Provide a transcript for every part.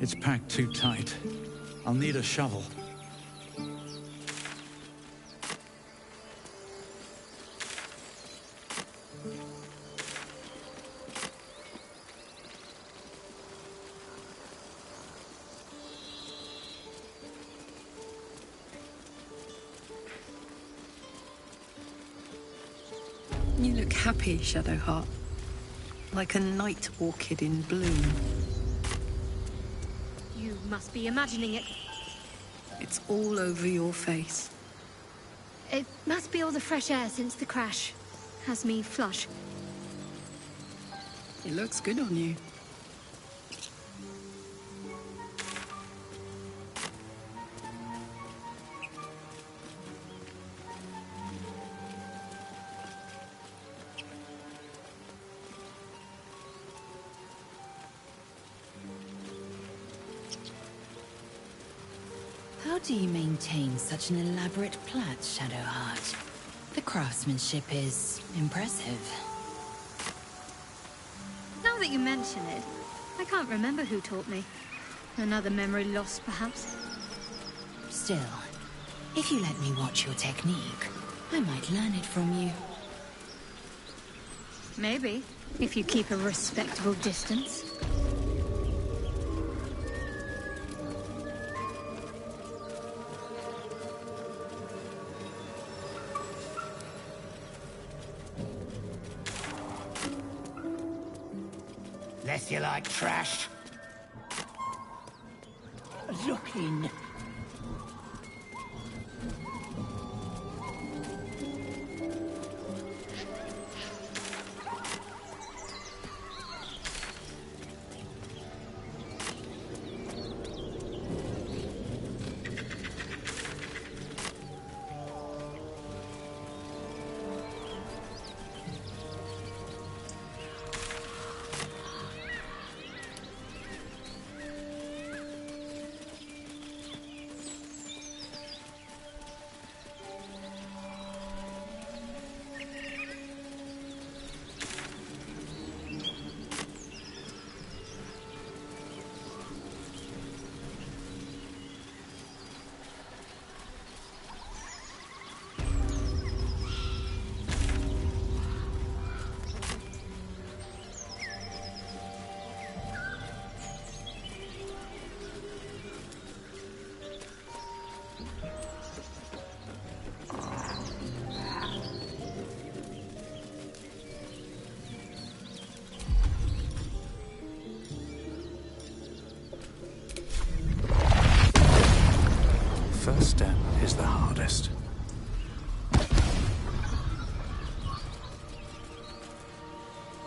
It's packed too tight. I'll need a shovel. You look happy, Shadowheart. Like a night orchid in bloom. You must be imagining it. It's all over your face. It must be all the fresh air since the crash. Has me flush. It looks good on you. How do you maintain such an elaborate plait, Shadowheart? The craftsmanship is impressive. Now that you mention it, I can't remember who taught me. Another memory loss, perhaps. Still, if you let me watch your technique, I might learn it from you. Maybe, if you keep a respectable distance. Less you like trash. Looking. First step is the hardest.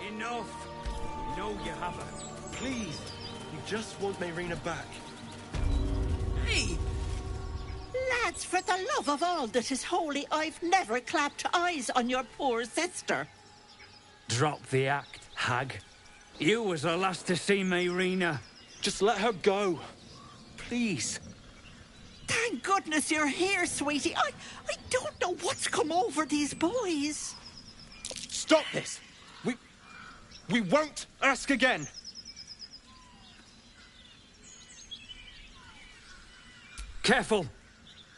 Enough! No, you haven't. Please, you just want Mayrina back. Hey! Lads, for the love of all that is holy, I've never clapped eyes on your poor sister. Drop the act, hag. You was the last to see Mayrina. Just let her go. Please. Thank goodness you're here, sweetie. I don't know what's come over these boys. Stop this! We won't ask again! Careful!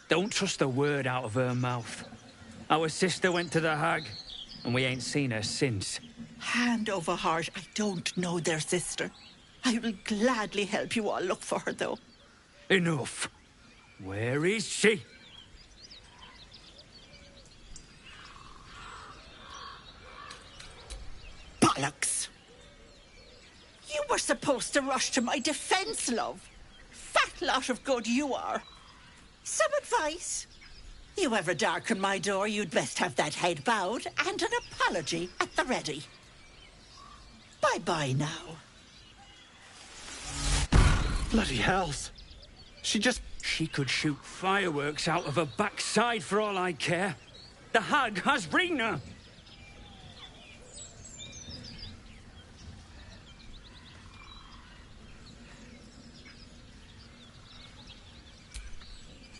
Don't trust a word out of her mouth. Our sister went to the hag, and we ain't seen her since. Hand over heart, I don't know their sister. I will gladly help you all look for her, though. Enough! Where is she? Bollocks! You were supposed to rush to my defense, love. Fat lot of good you are. Some advice? You ever darken my door, you'd best have that head bowed and an apology at the ready. Bye-bye now. Bloody hells. She could shoot fireworks out of her backside for all I care. The hag has Rena.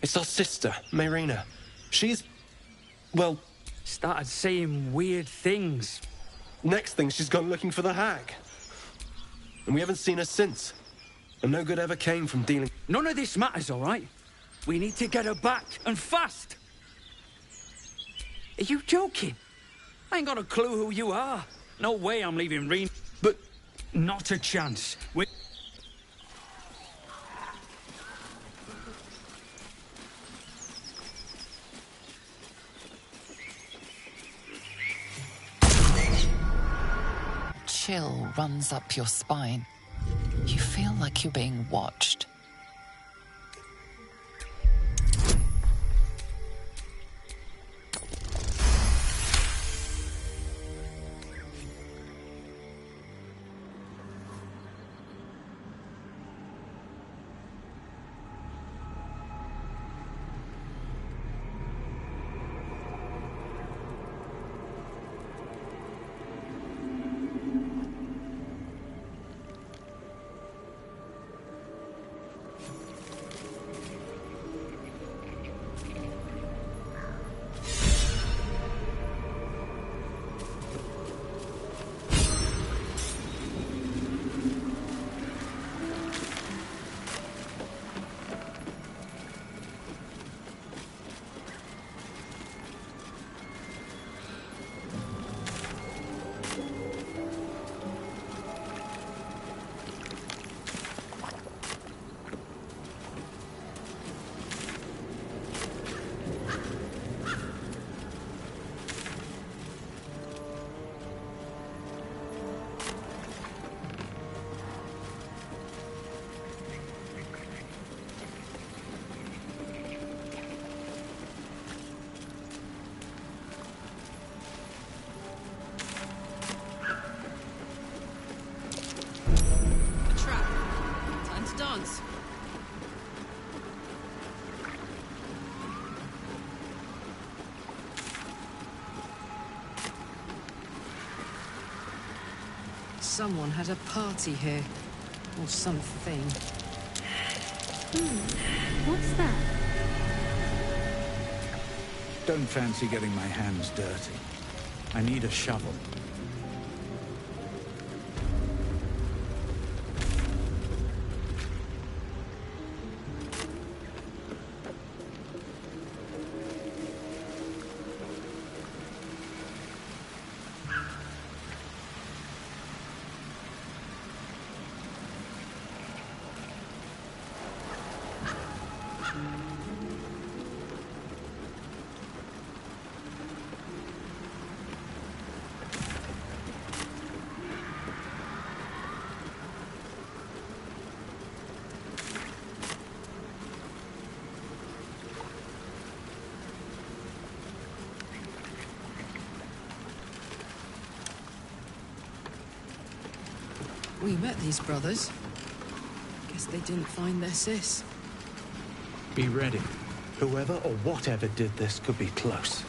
It's our sister, Mayrina. She's... well... Started saying weird things. Next thing, she's gone looking for the hag. And we haven't seen her since. And no good ever came from dealing... None of this matters, all right? We need to get her back, and fast. Are you joking? I ain't got a clue who you are. No way I'm leaving Reen. But... Not a chance. Chill runs up your spine. You feel like you're being watched. Someone had a party here. Or something. What's that? Don't fancy getting my hands dirty. I need a shovel. We met these brothers. Guess they didn't find their sis. Be ready. Whoever or whatever did this could be close.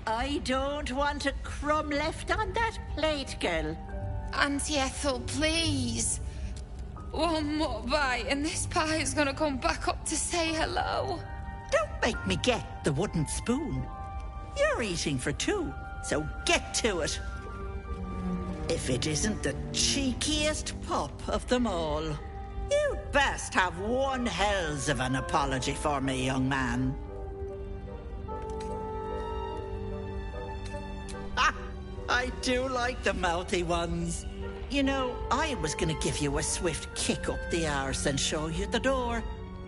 I don't want a crumb left on that plate, girl. Auntie Ethel, please. One more bite and this pie is gonna come back up to say hello. Don't make me get the wooden spoon. You're eating for two, so get to it. if it isn't the cheekiest pup of them all. You'd best have one hells of an apology for me, young man. Ah, I do like the mouthy ones. You know, I was gonna give you a swift kick up the arse and show you the door.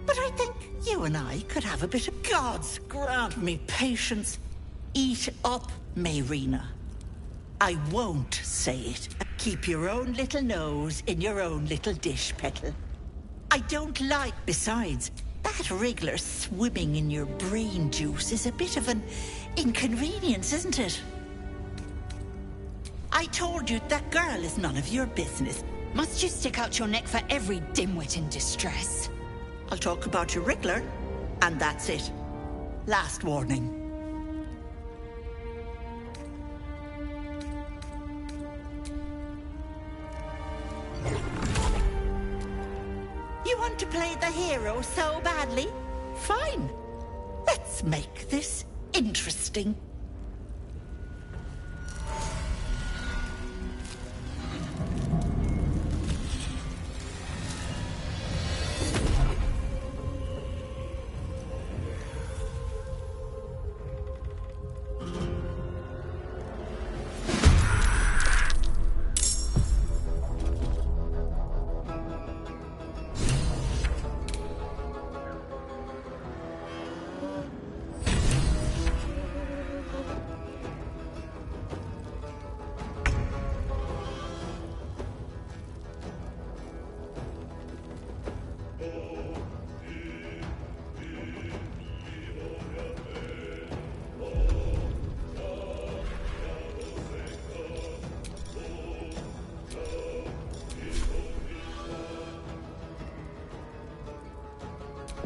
But I think you and I could have a bit of God's grant me patience. Eat up, Mayrina. I won't say it. Keep your own little nose in your own little dish, Petal. I don't like, besides, that wriggler swimming in your brain juice is a bit of an inconvenience, isn't it? I told you that girl is none of your business. Must you stick out your neck for every dimwit in distress? I'll talk about your wriggler, and that's it. Last warning. You want to play the hero so badly? Fine. Let's make this interesting.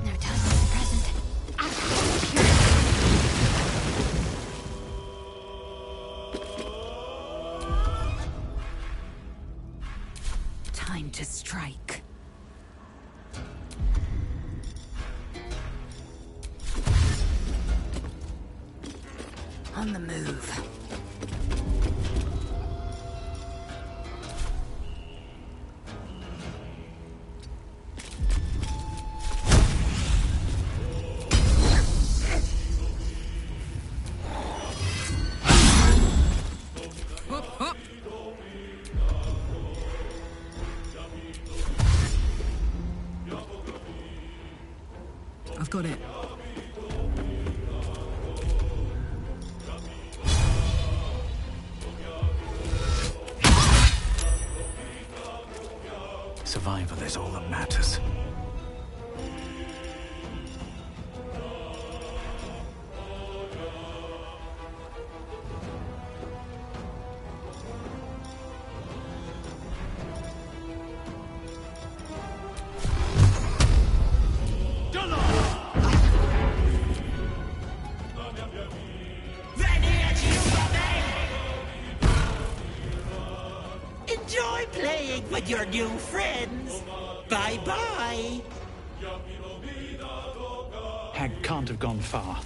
No time for the present. Time to strike. On the move. I've got it. Survival is all that matters. Enjoy playing with your new friends. Bye-bye. Hag can't have gone far.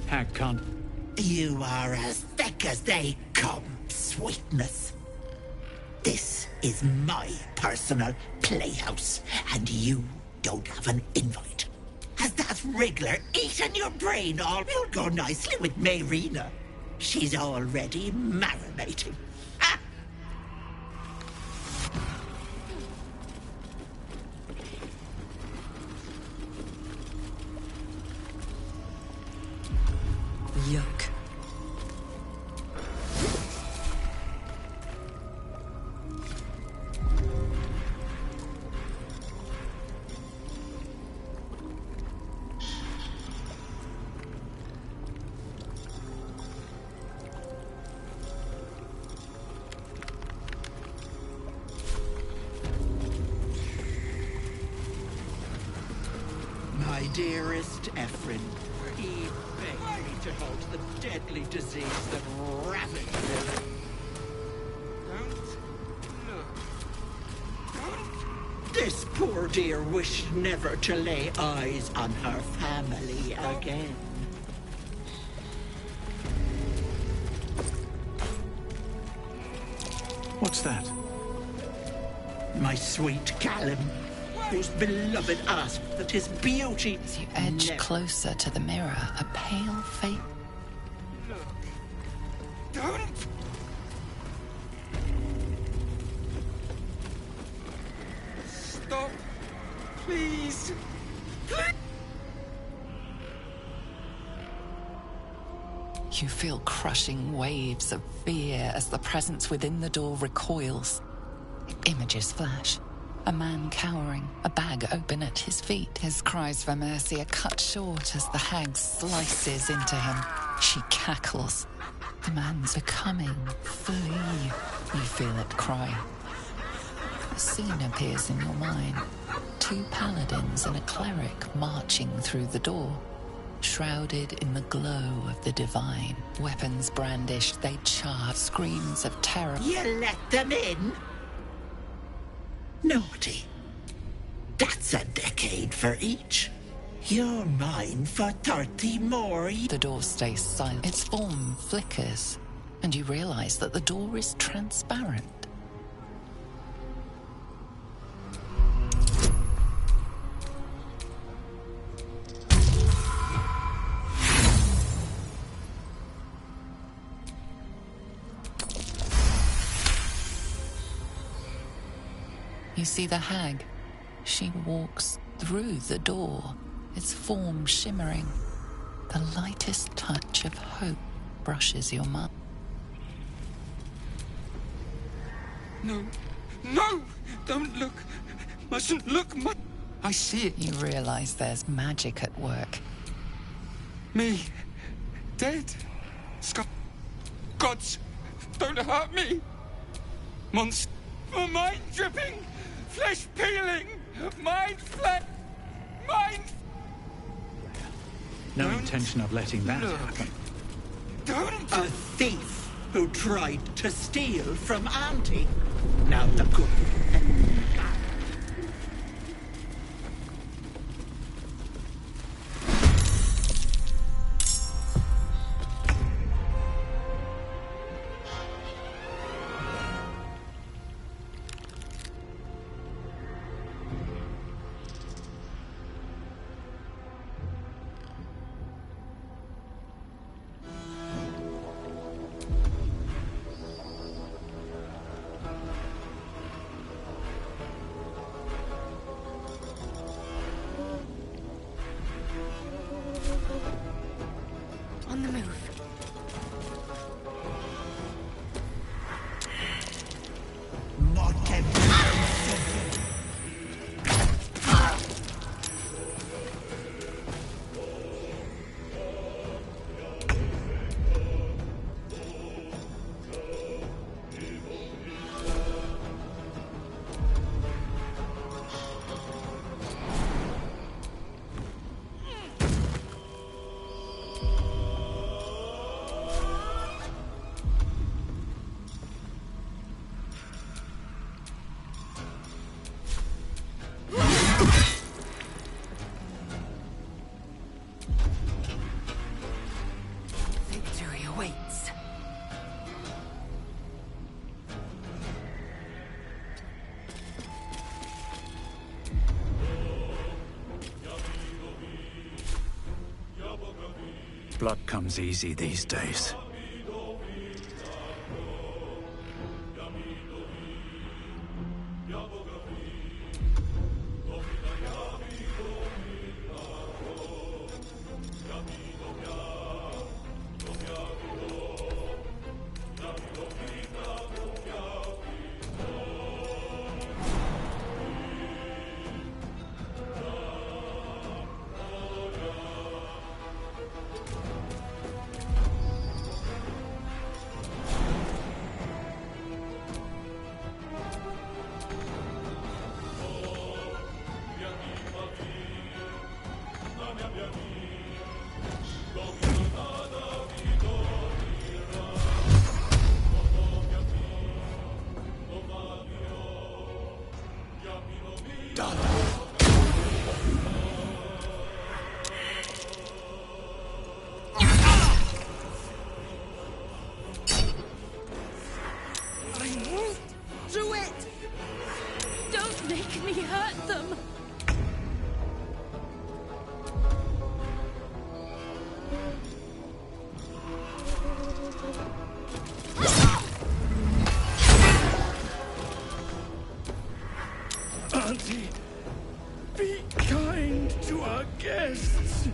Hag can't. You are as thick as they come, sweetness. This is my personal playhouse, and you don't have an invite. Has that wriggler eaten your brain all? You'll go nicely with Mayrina. She's already marinating. Ah! Yuck. my dearest Ephraim. He begged me to halt the deadly disease that ravaged him. This poor dear wished never to lay eyes on her family again. What's that? My sweet Callum, whose beloved asked that his beauty... As you edge closer to the mirror, a pale face... Don't! Stop! Please! Please! You feel crushing waves of fear as the presence within the door recoils. Images flash. A man cowering, a bag open at his feet. His cries for mercy are cut short as the hag slices into him. She cackles. The man's becoming. Flee. You feel it cry. A scene appears in your mind. 2 paladins and a cleric marching through the door. Shrouded in the glow of the divine. Weapons brandished, they charge. Screams of terror. You let them in? Naughty. That's a decade for each. You're mine for 30 more. The door stays silent. Its form flickers, and you realize that the door is transparent. You see the hag. She walks through the door, its form shimmering. The lightest touch of hope brushes your mind. No! No! Don't look! Mustn't look! I see it. You realize there's magic at work. Me. Dead. Gods, don't hurt me! Monster. Mind dripping! Flesh peeling! Mind flesh! Mind... No intention of letting that happen. Don't! A thief who tried to steal from Auntie. Now the good and bad. On the move. Victory awaits. Blood comes easy these days. done. I won't do it! Don't make me hurt them! Auntie, be kind to our guests.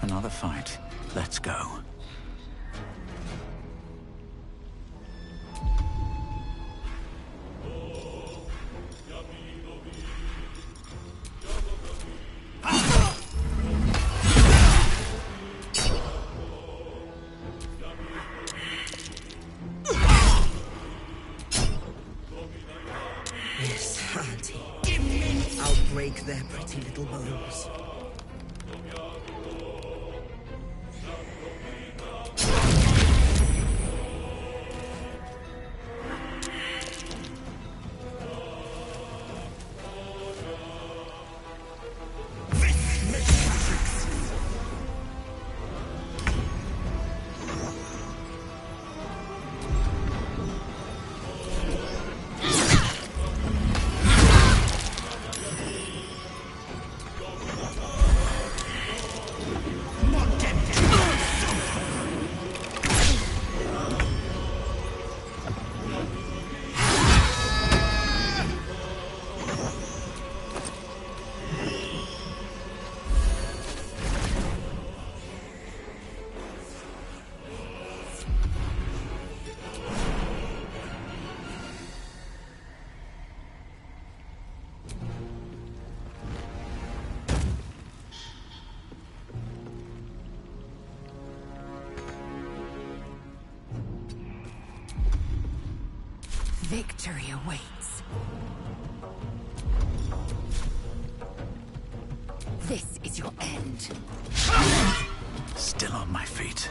Another fight. Let's go. Yes, Auntie. I'll break their pretty little bones. Victory awaits. This is your end. Still on my feet.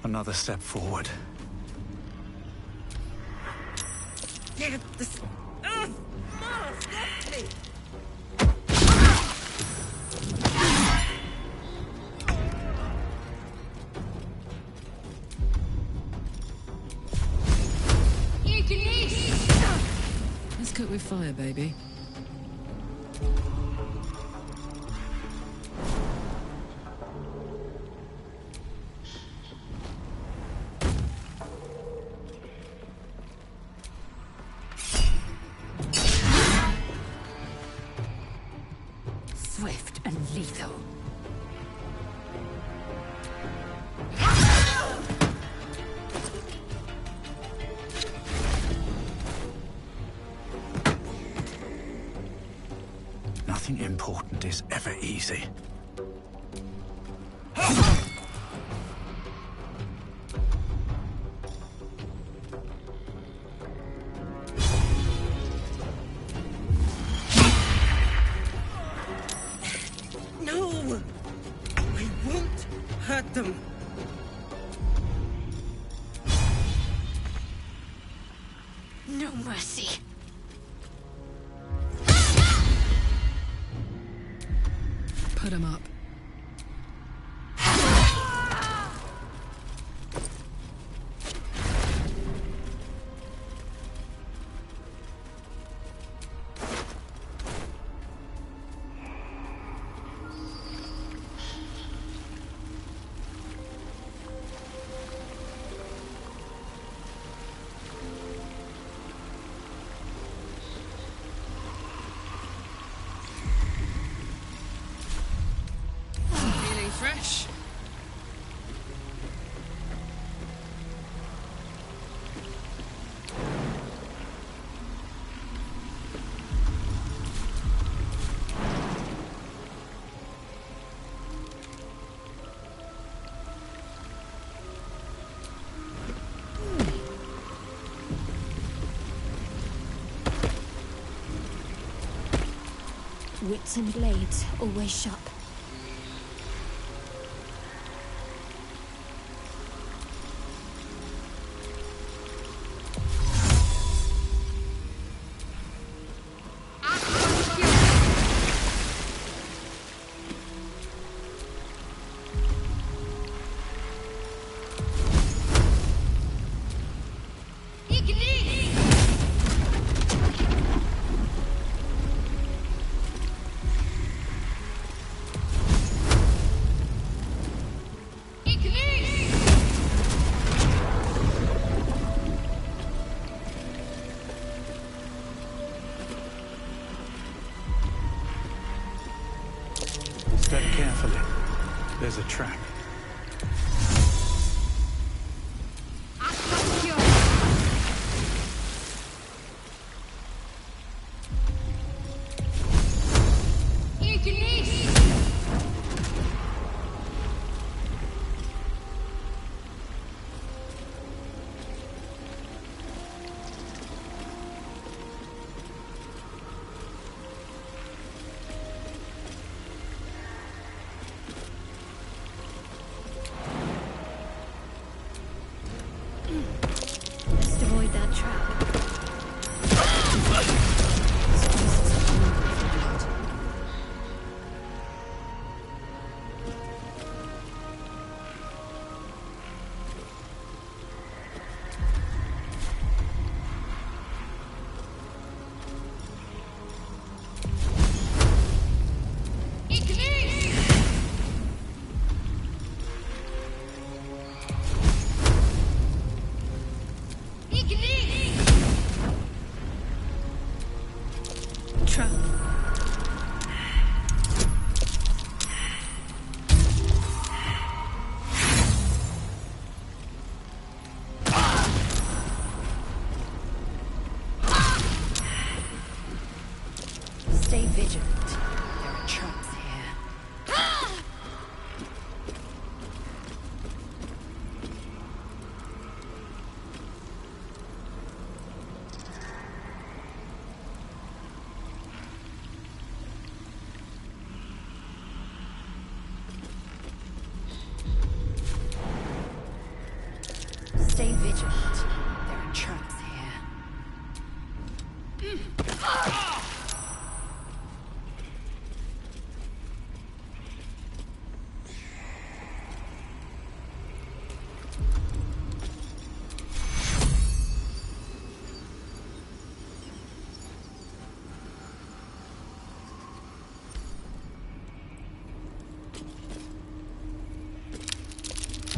Another step forward. Get this Mars left me! Let's cook with fire, baby. Swift and lethal. Nothing important is ever easy. No! I won't hurt them. No mercy. Put them up. Wits and blades, always sharp. Step carefully. There's a trap. Best avoid that trap. Trap. Stay vigilant. There are traps here. Stay vigilant. There are traps here.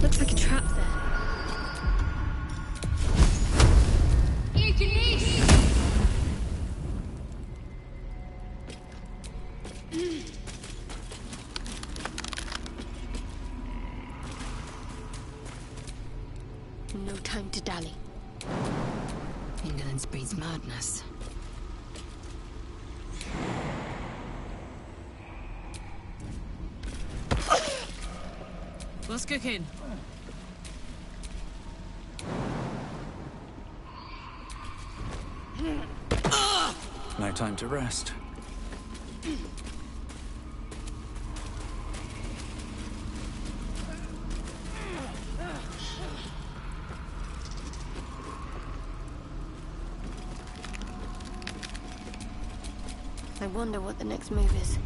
Looks like a trap there. No time to dally. Indolence breeds madness. What's cooking? No time to rest. I wonder what the next move is.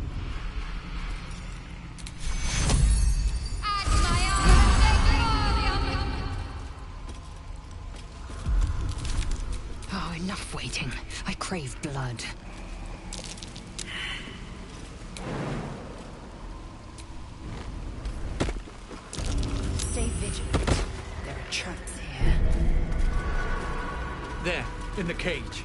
Oh, enough waiting. I crave blood. Stay vigilant. There are traps here. There, in the cage.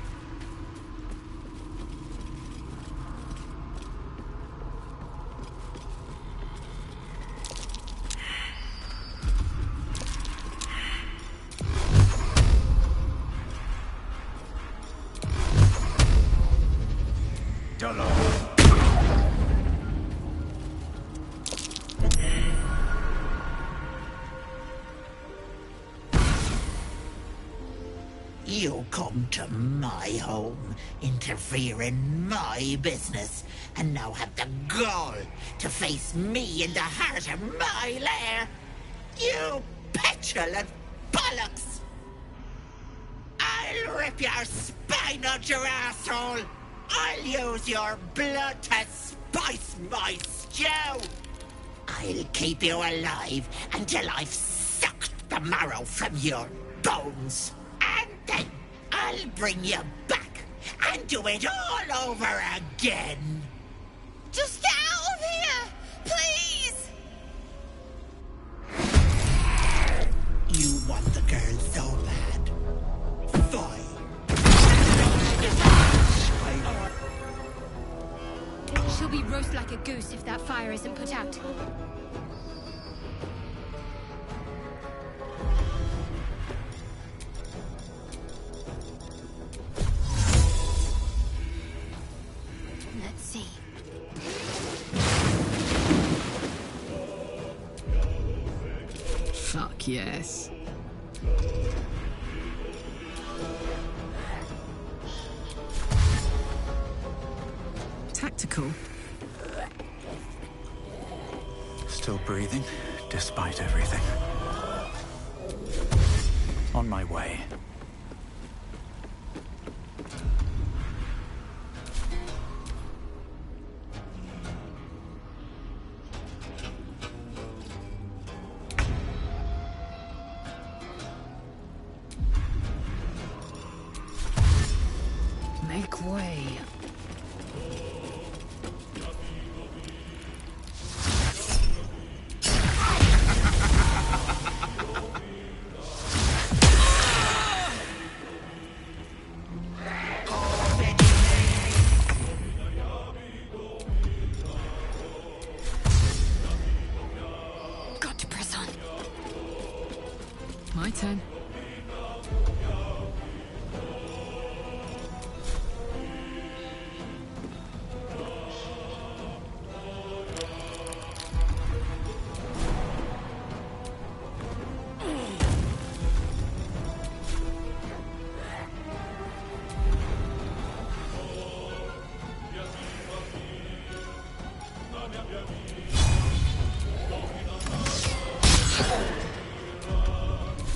You come to my home, interfere in my business, and now have the gall to face me in the heart of my lair. You petulant bollocks! I'll rip your spine out your asshole! I'll use your blood to spice my stew! I'll keep you alive until I've sucked the marrow from your bones. And then I'll bring you back and do it all over again. Just get out of here! Please! You want the girl so bad. Fine. She'll be roast like a goose if that fire isn't put out. Let's see. Fuck yes. Tactical. Still breathing, despite everything. On my way. Make way. Got to press on. My turn.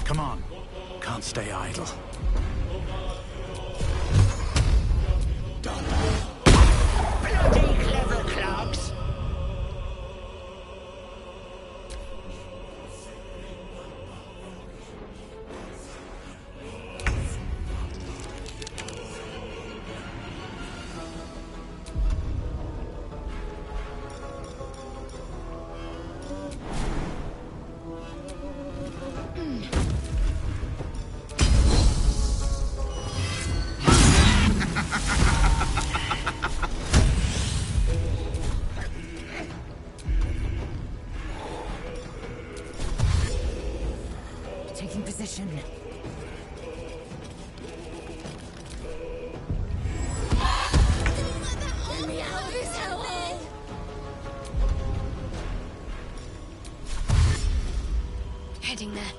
Come on. Can't stay idle. Bloody clever clogs! Taking position. Let me out of this hellhole! Heading there.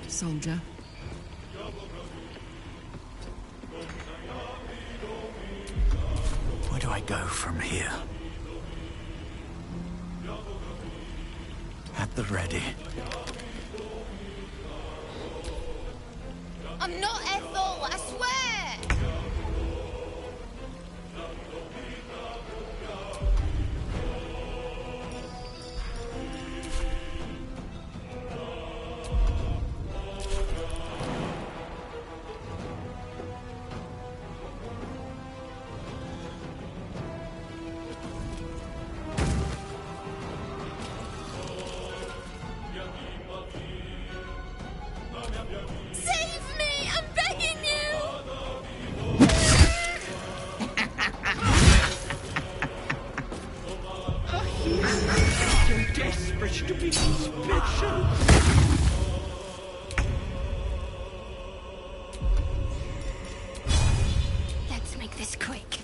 Soldier. Where do I go from here? At the ready. I'm not Ethel, I swear! Save me! I'm begging you! Abomination! Let's make this quick.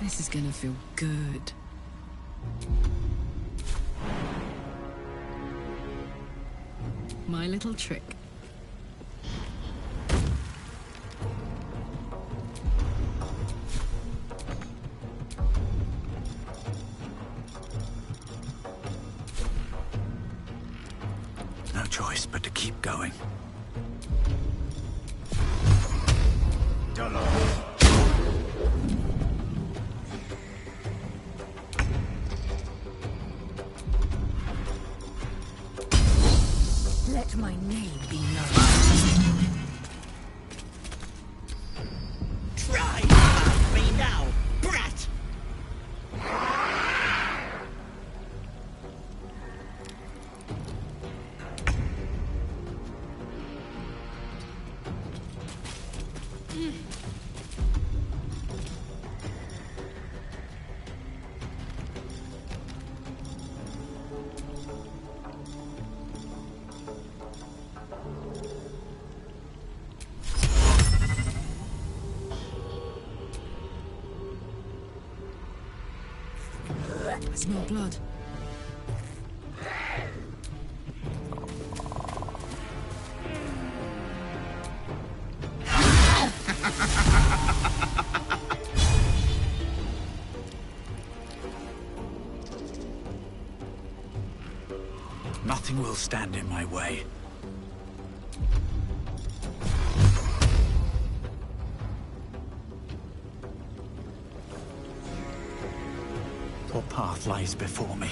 This is gonna feel good. My little trick. No choice but to keep going. Let my name be known. Try to stop me now, brat! I smell blood. Nothing will stand in my way. Your path lies before me.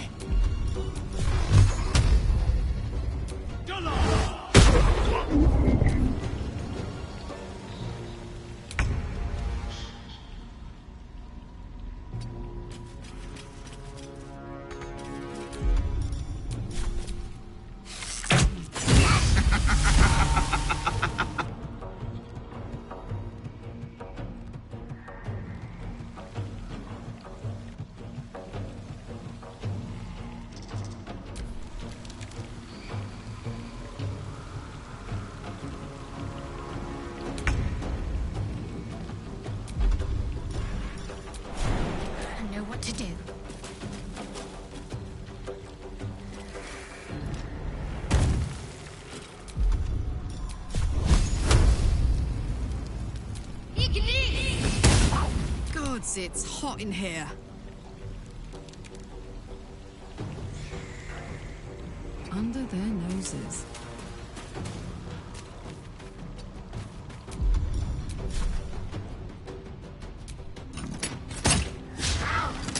I know what to do. Gods, it's hot in here. Under their noses.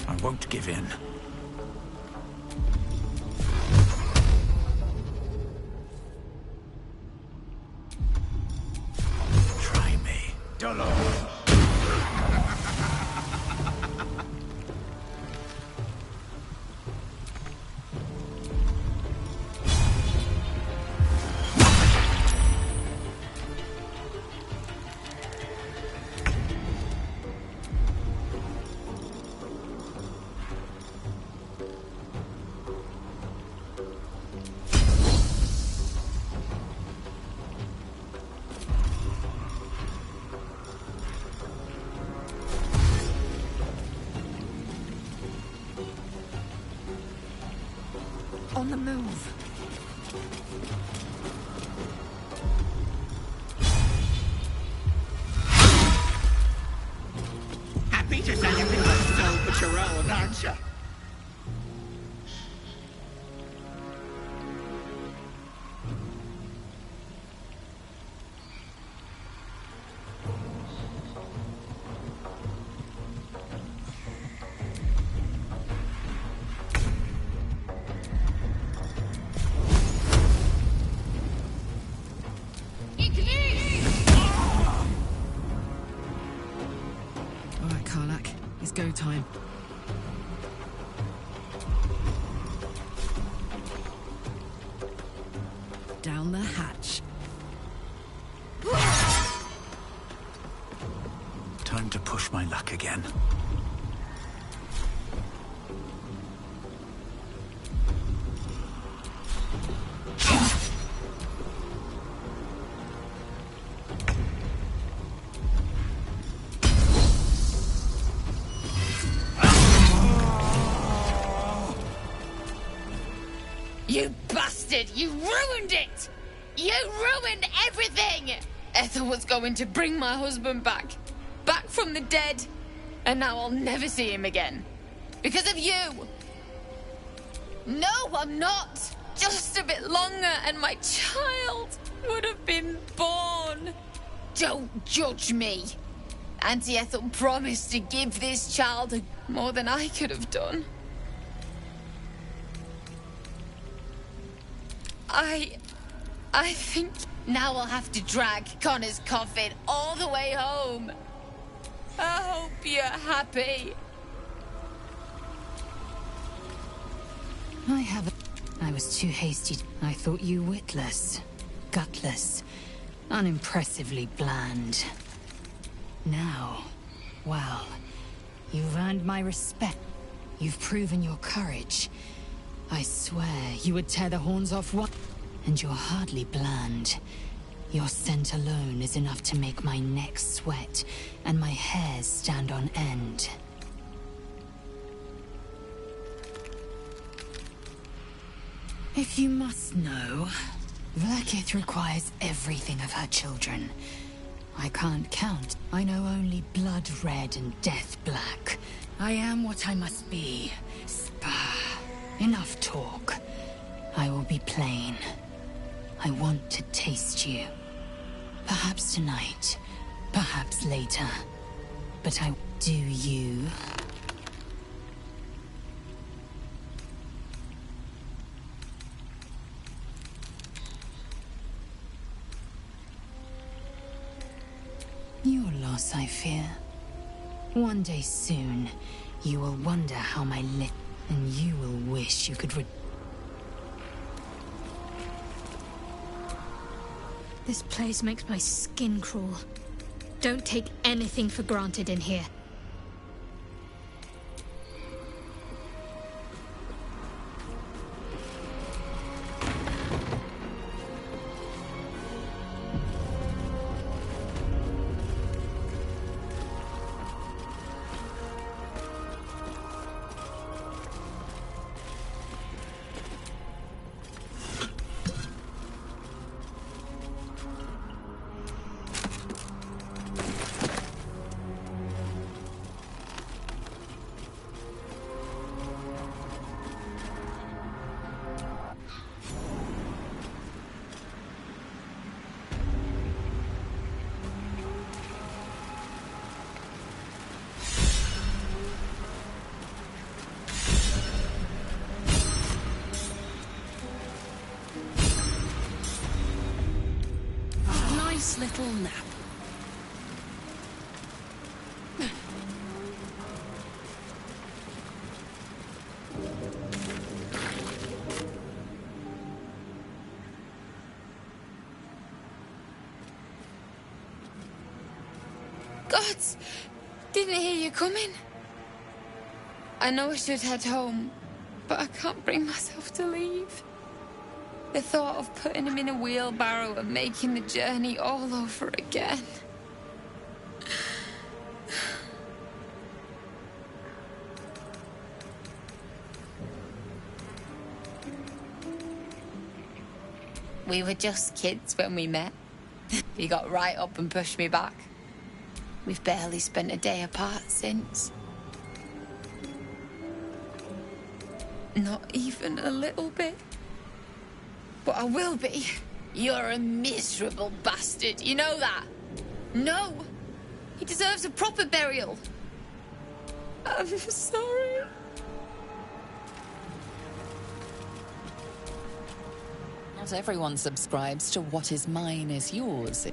I won't give in. Try me. On the move. Happy to say you've been left so but your own, aren't you? All right, Karlak. It's go time. Down the hatch. Time to push my luck again. You bastard! You ruined it! You ruined everything! Ethel was going to bring my husband back. Back from the dead. And now I'll never see him again. Because of you! No, I'm not! Just a bit longer and my child would have been born. Don't judge me. Auntie Ethel promised to give this child more than I could have done. I think now I'll have to drag Connor's coffin all the way home. I hope you're happy. I was too hasty. I thought you witless, gutless, unimpressively bland. Now, well, you've earned my respect. You've proven your courage. I swear you would tear the horns off one. And you're hardly bland. Your scent alone is enough to make my neck sweat and my hairs stand on end. If you must know, Vlaakith requires everything of her children. I can't count. I know only blood red and death black. I am what I must be. Enough talk. I will be plain. I want to taste you. Perhaps tonight, perhaps later. But do you? Your loss, I fear. One day soon, you will wonder how my and you will wish you could This place makes my skin crawl. Don't take anything for granted in here. Little nap. Gods! Didn't hear you coming. I know I should head home, but I can't bring myself to leave. The thought of putting him in a wheelbarrow and making the journey all over again. We were just kids when we met. He got right up and pushed me back. We've barely spent a day apart since. Not even a little bit. But I will be. You're a miserable bastard. You know that? No. He deserves a proper burial. I'm sorry. Not everyone subscribes to what is mine is yours.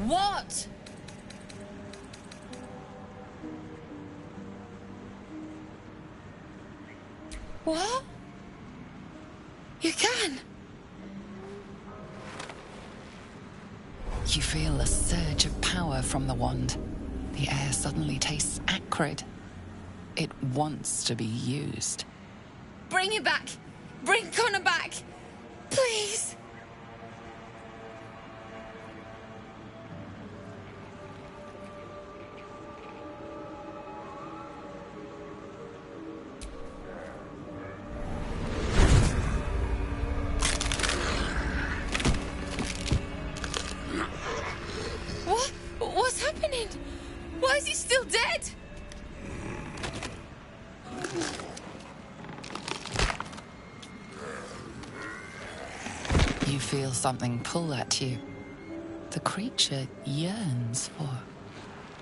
What? What? You can? You feel a surge of power from the wand. The air suddenly tastes acrid. It wants to be used. Bring it back! Bring Connor back! Please! What? What's happening? Why is he still dead? You feel something pull at you. The creature yearns for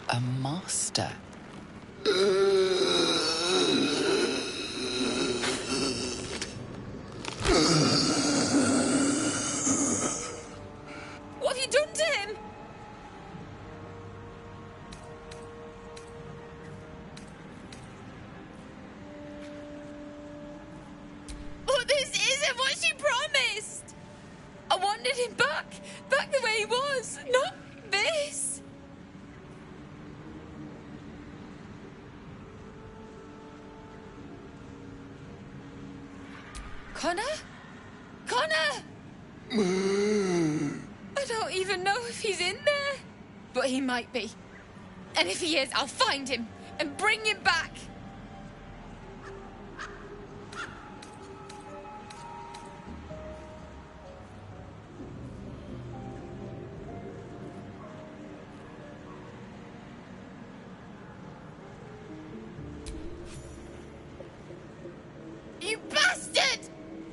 a master. What have you done he was, not this. Connor? Connor! I don't even know if he's in there. But he might be. And if he is, I'll find him and bring him back. You bastard!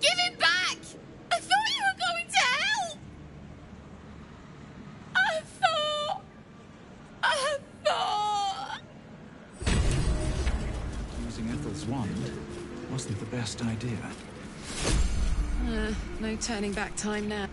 Give him back! I thought you were going to hell! I thought... Using Ethel's wand wasn't the best idea. No turning back time now.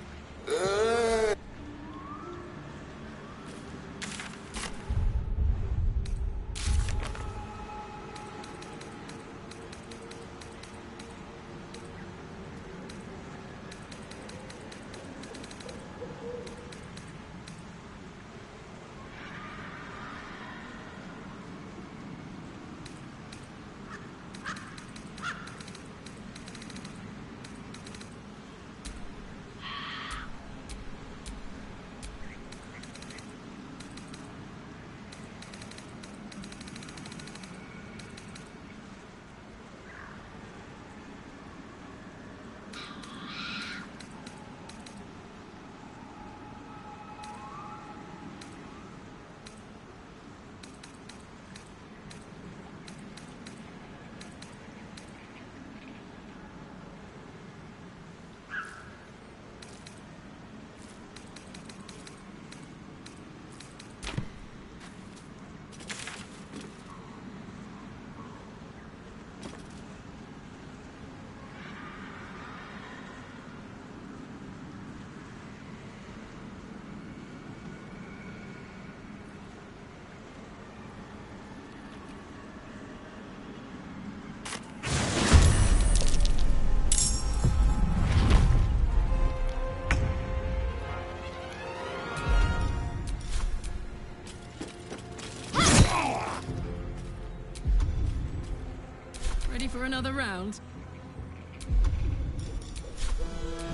Ready for another round?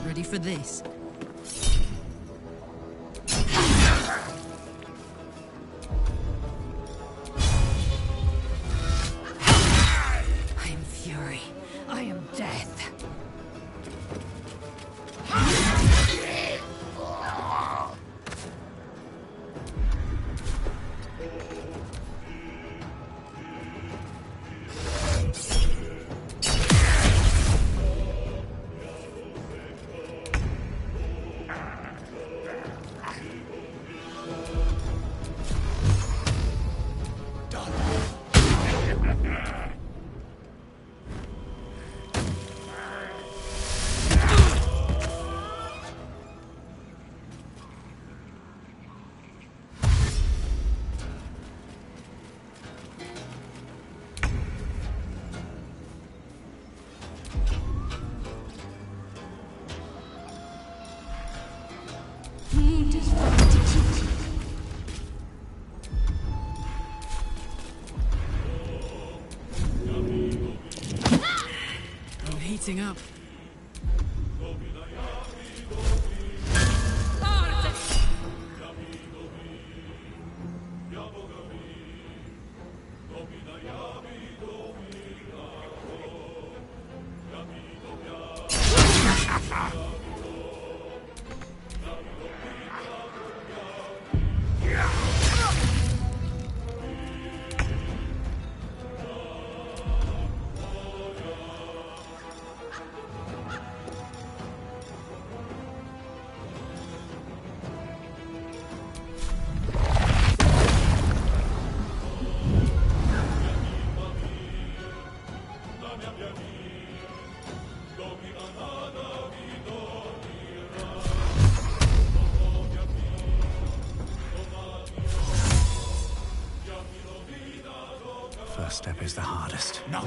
Ready for this? I am fury. I am death. I'm heating up. First step is the hardest. No.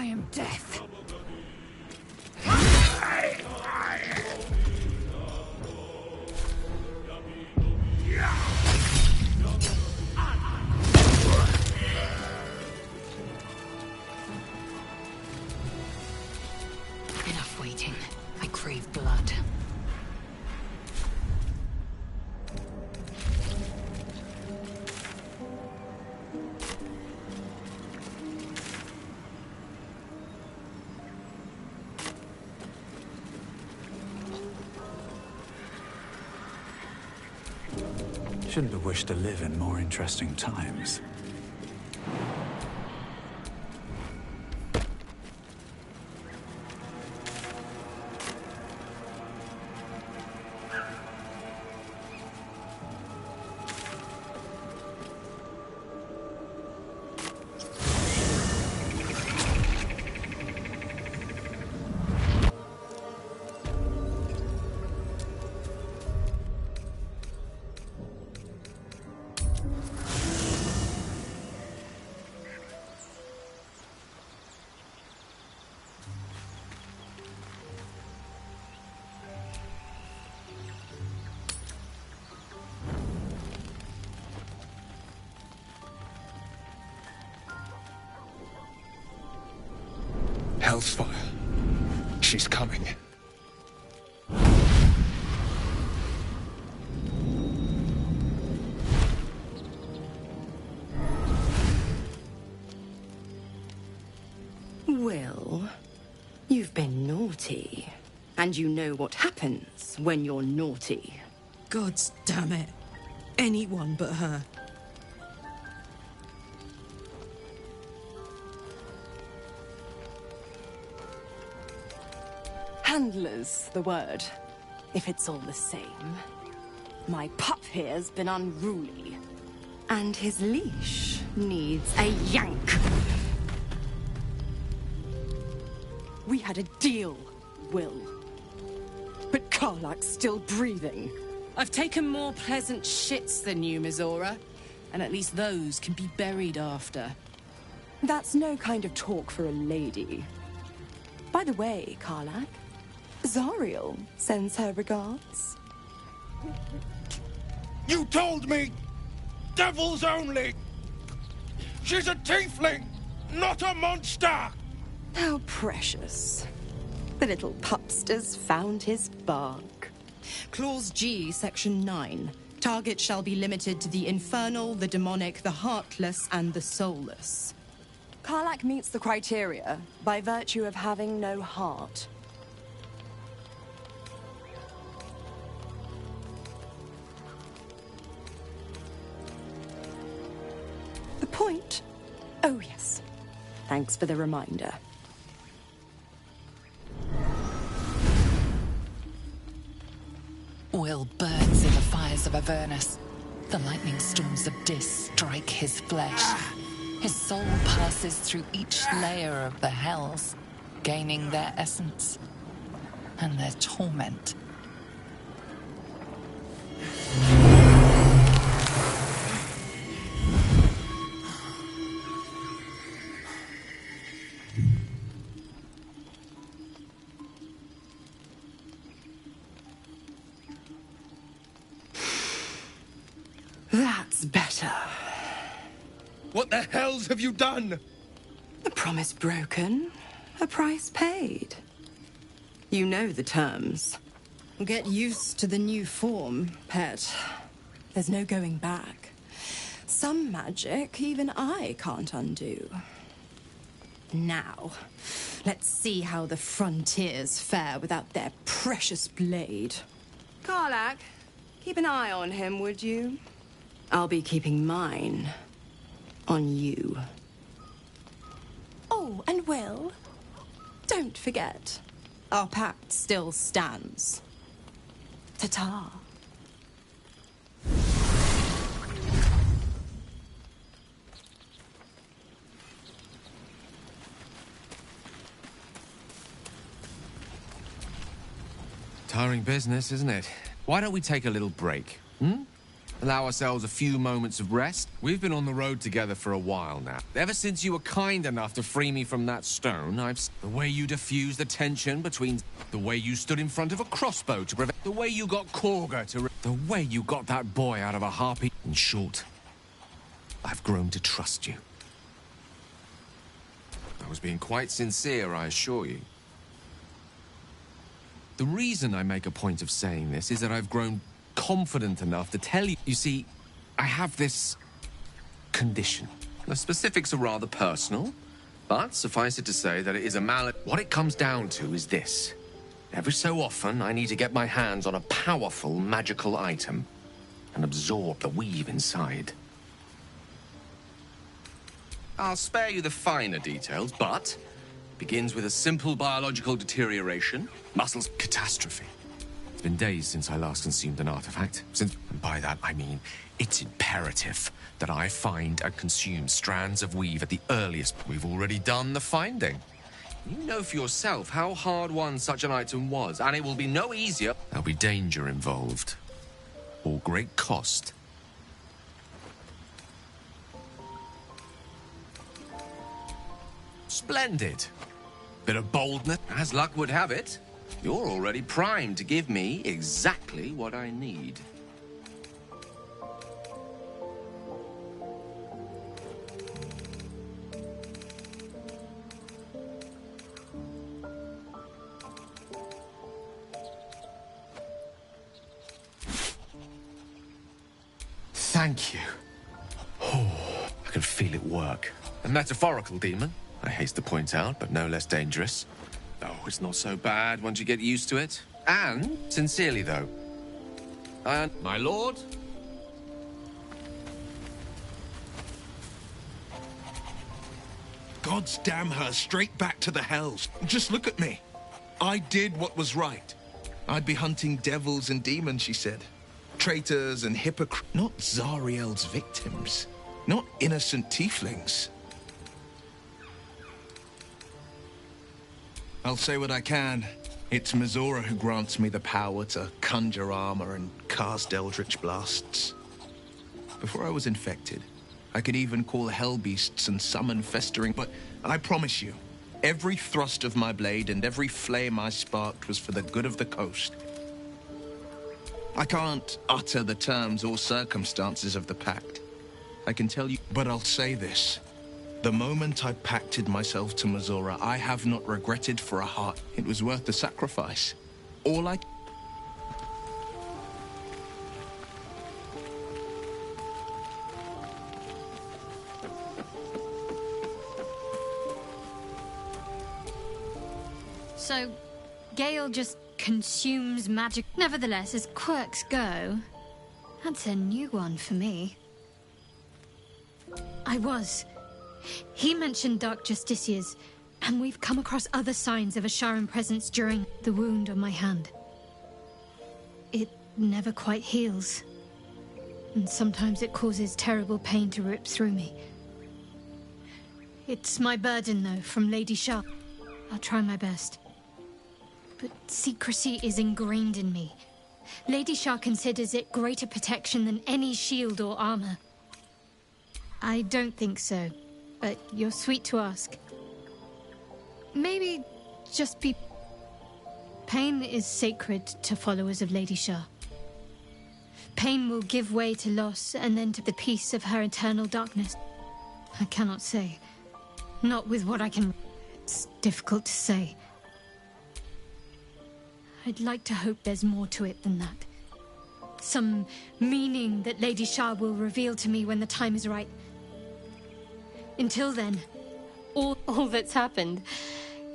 I am death. Enough waiting. I crave blood. Shouldn't have wished to live in more interesting times. Hellsfire. She's coming. Well, you've been naughty. And you know what happens when you're naughty. Gods damn it. Anyone but her. Handler's the word, if it's all the same. My pup here's been unruly. And his leash needs a yank. We had a deal, Will. But Karlach's still breathing. I've taken more pleasant shits than you, Mizora. And at least those can be buried after. That's no kind of talk for a lady. By the way, Karlach, Zariel sends her regards. You told me! Devils only! She's a tiefling, not a monster! How precious. The little pupster's found his bark. Clause G, Section 9. Target shall be limited to the infernal, the demonic, the heartless, and the soulless. Karlach meets the criteria by virtue of having no heart. The point? Oh, yes. Thanks for the reminder. Will burns in the fires of Avernus. The lightning storms of Dis strike his flesh. His soul passes through each layer of the hells, gaining their essence and their torment. That's better. What the hells have you done? A promise broken, a price paid. You know the terms. Get used to the new form, pet. There's no going back. Some magic even I can't undo. Now, let's see how the frontiers fare without their precious blade. Karlach, keep an eye on him, would you? I'll be keeping mine on you. Oh, and Will, don't forget, our pact still stands. Ta-ta. Tiring business, isn't it? Why don't we take a little break, hmm? Allow ourselves a few moments of rest. We've been on the road together for a while now. Ever since you were kind enough to free me from that stone, the way you diffused the tension between... The way you stood in front of a crossbow to prevent... The way you got Korga to... The way you got that boy out of a harpy... In short, I've grown to trust you. I was being quite sincere, I assure you. The reason I make a point of saying this is that I've grown confident enough to tell you. You see, I have this condition. The specifics are rather personal, but suffice it to say that it is a malady. What it comes down to is this. Every so often, I need to get my hands on a powerful magical item and absorb the weave inside. I'll spare you the finer details, but it begins with a simple biological deterioration, muscles catastrophe. It's been days since I last consumed an artifact. And by that, I mean it's imperative that I find and consume strands of weave at the earliest. We've already done the finding. You know for yourself how hard-won such an item was, and it will be no easier. There'll be danger involved, or great cost. Splendid. Bit of boldness. As luck would have it, you're already primed to give me exactly what I need. Thank you. Oh, I can feel it work. A metaphorical demon, I haste to point out, but no less dangerous. Oh, it's not so bad once you get used to it. And, sincerely though, my lord? Gods damn her, straight back to the hells. Just look at me. I did what was right. I'd be hunting devils and demons, she said. Traitors and hypocrites. Not Zariel's victims. Not innocent tieflings. I'll say what I can. It's Mizora who grants me the power to conjure armor and cast eldritch blasts. Before I was infected, I could even call hell beasts and summon festering, but I promise you, every thrust of my blade and every flame I sparked was for the good of the coast. I can't utter the terms or circumstances of the pact. I can tell you, but I'll say this. The moment I pacted myself to Mizora, I have not regretted for a heart. It was worth the sacrifice. All I... So, Gale just consumes magic. Nevertheless, as quirks go, that's a new one for me. He mentioned Dark Justiciars, and we've come across other signs of a Sharon presence during the wound on my hand. It never quite heals, and sometimes it causes terrible pain to rip through me. It's my burden, though, from Lady Shah. I'll try my best. But secrecy is ingrained in me. Lady Shah considers it greater protection than any shield or armor. I don't think so, but you're sweet to ask. Maybe just be... Pain is sacred to followers of Lady Shah. Pain will give way to loss and then to the peace of her eternal darkness. I cannot say. Not with what I can... It's difficult to say. I'd like to hope there's more to it than that. Some meaning that Lady Shah will reveal to me when the time is right. Until then, all that's happened.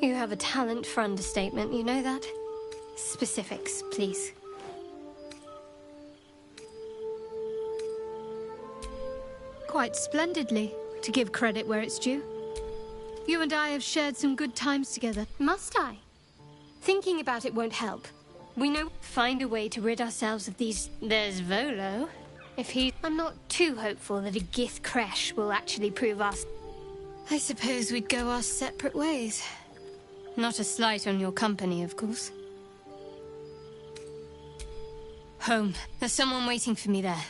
You have a talent for understatement, you know that? Specifics, please. Quite splendidly, to give credit where it's due. You and I have shared some good times together. Must I? Thinking about it won't help. We know find a way to rid ourselves of these... There's Volo. I'm not too hopeful that a Gith crash will actually prove us. I suppose we'd go our separate ways. Not a slight on your company, of course. Home. There's someone waiting for me there.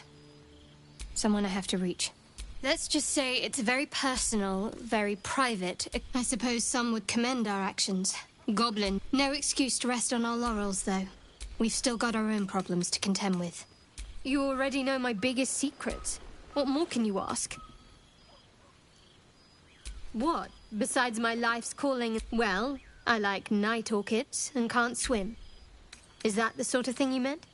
Someone I have to reach. Let's just say it's very personal, very private. I suppose some would commend our actions. Goblin. No excuse to rest on our laurels, though. We've still got our own problems to contend with. You already know my biggest secrets. What more can you ask? What? Besides my life's calling? Well, I like night orchids and can't swim. Is that the sort of thing you meant?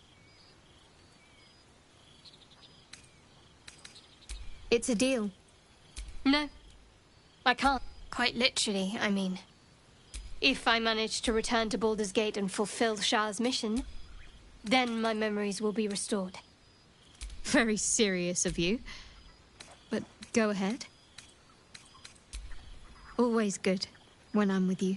It's a deal. No, I can't. Quite literally, I mean. If I manage to return to Baldur's Gate and fulfill Shah's mission, then my memories will be restored. Very serious of you. But go ahead. Always good when I'm with you.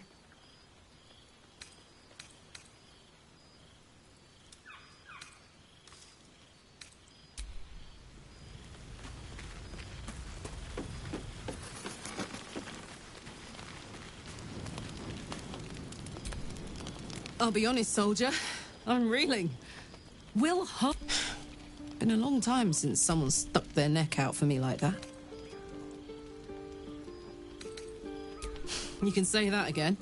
I'll be honest, soldier. I'm reeling. Will Hart... Been a long time since someone stuck their neck out for me like that. You can say that again.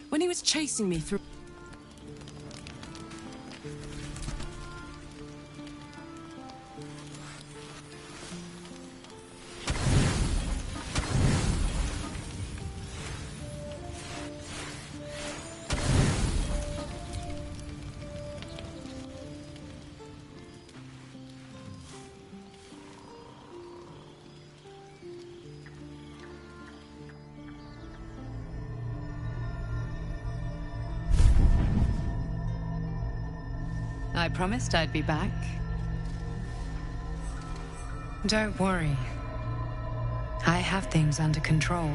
When he was chasing me through... I promised I'd be back. Don't worry. I have things under control.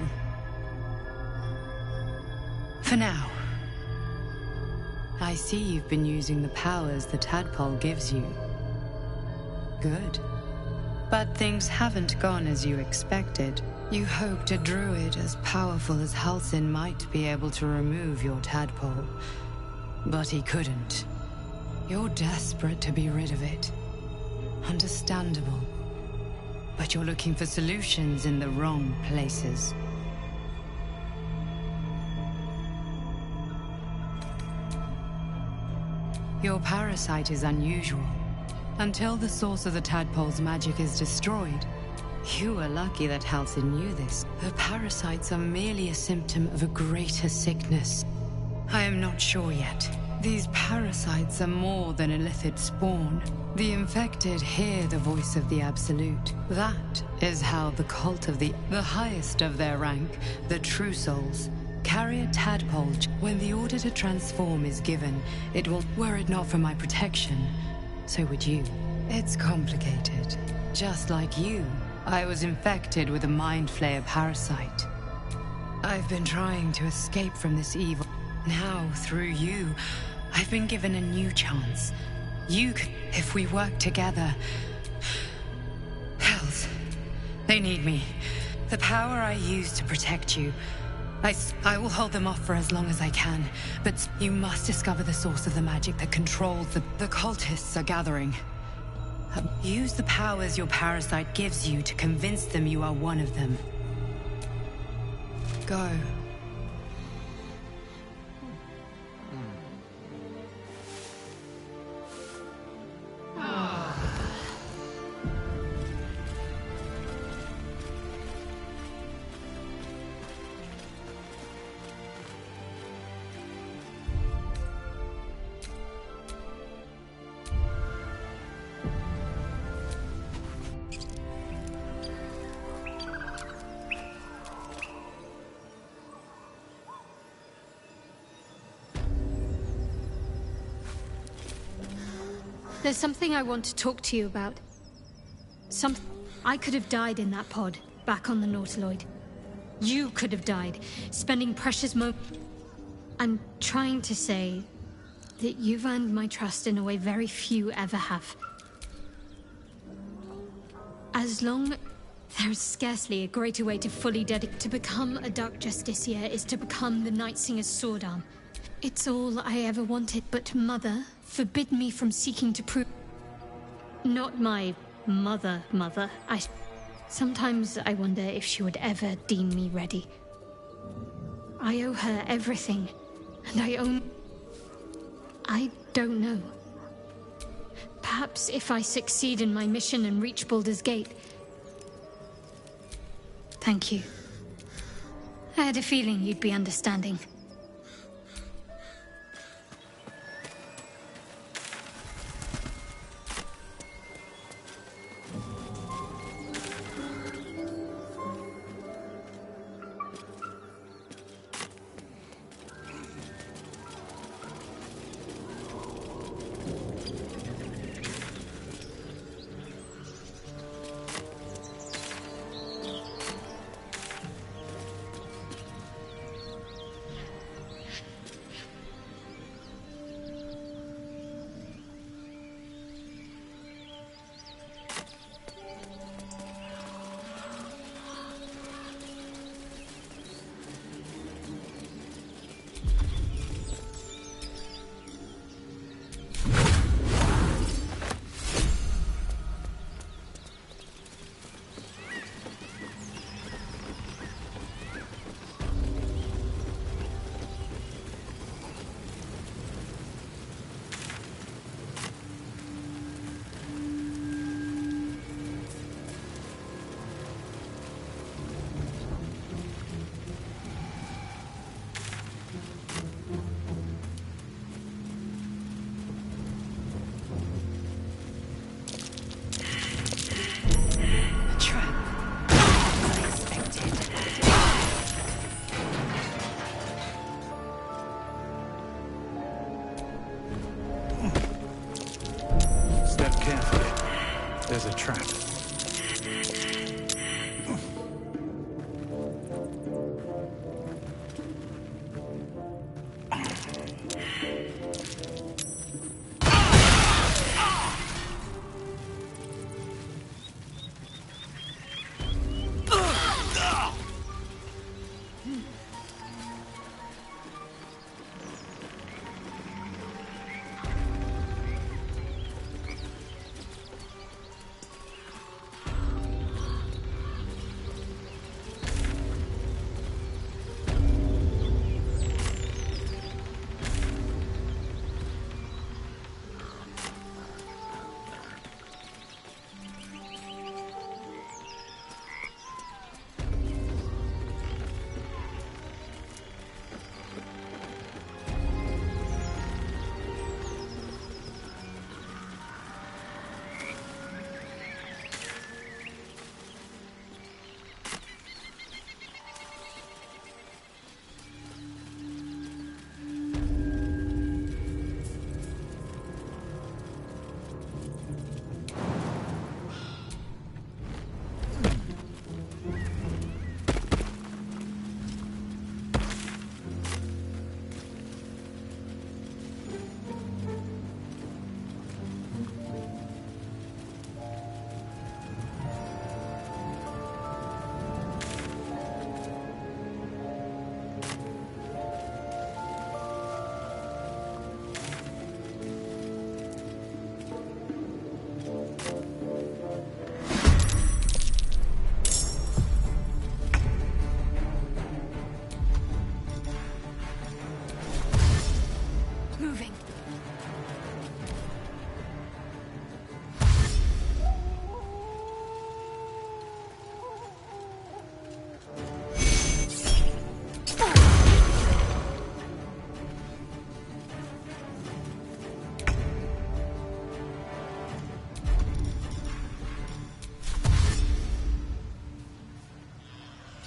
For now. I see you've been using the powers the tadpole gives you. Good. But things haven't gone as you expected. You hoped a druid as powerful as Halsin might be able to remove your tadpole. But he couldn't. You're desperate to be rid of it. Understandable. But you're looking for solutions in the wrong places. Your parasite is unusual. Until the source of the tadpole's magic is destroyed, you were lucky that Halsin knew this. The parasites are merely a symptom of a greater sickness. I am not sure yet. These parasites are more than illithid spawn. The infected hear the voice of the Absolute. That is how the cult of the highest of their rank, the True Souls, carry a tadpole. When the order to transform is given, it will... Were it not for my protection, so would you. It's complicated. Just like you, I was infected with a Mind Flayer parasite. I've been trying to escape from this evil. Now, through you, I've been given a new chance. You could, if we work together. Hells, they need me. The power I use to protect you, I will hold them off for as long as I can. But you must discover the source of the magic that controls the cultists are gathering. Use the powers your parasite gives you to convince them you are one of them. Go. There's something I want to talk to you about. I could have died in that pod, back on the Nautiloid. You could have died, spending precious moments... I'm trying to say that you've earned my trust in a way very few ever have. As long... There's scarcely a greater way to fully dedicate... To become a Dark Justiciar is to become the Night Singer's sword arm. It's all I ever wanted, but Mother forbid me from seeking to prove... Not my mother. Sometimes I wonder if she would ever deem me ready. I owe her everything, and I don't know. Perhaps if I succeed in my mission and reach Baldur's Gate. Thank you. I had a feeling you'd be understanding. There's a trap.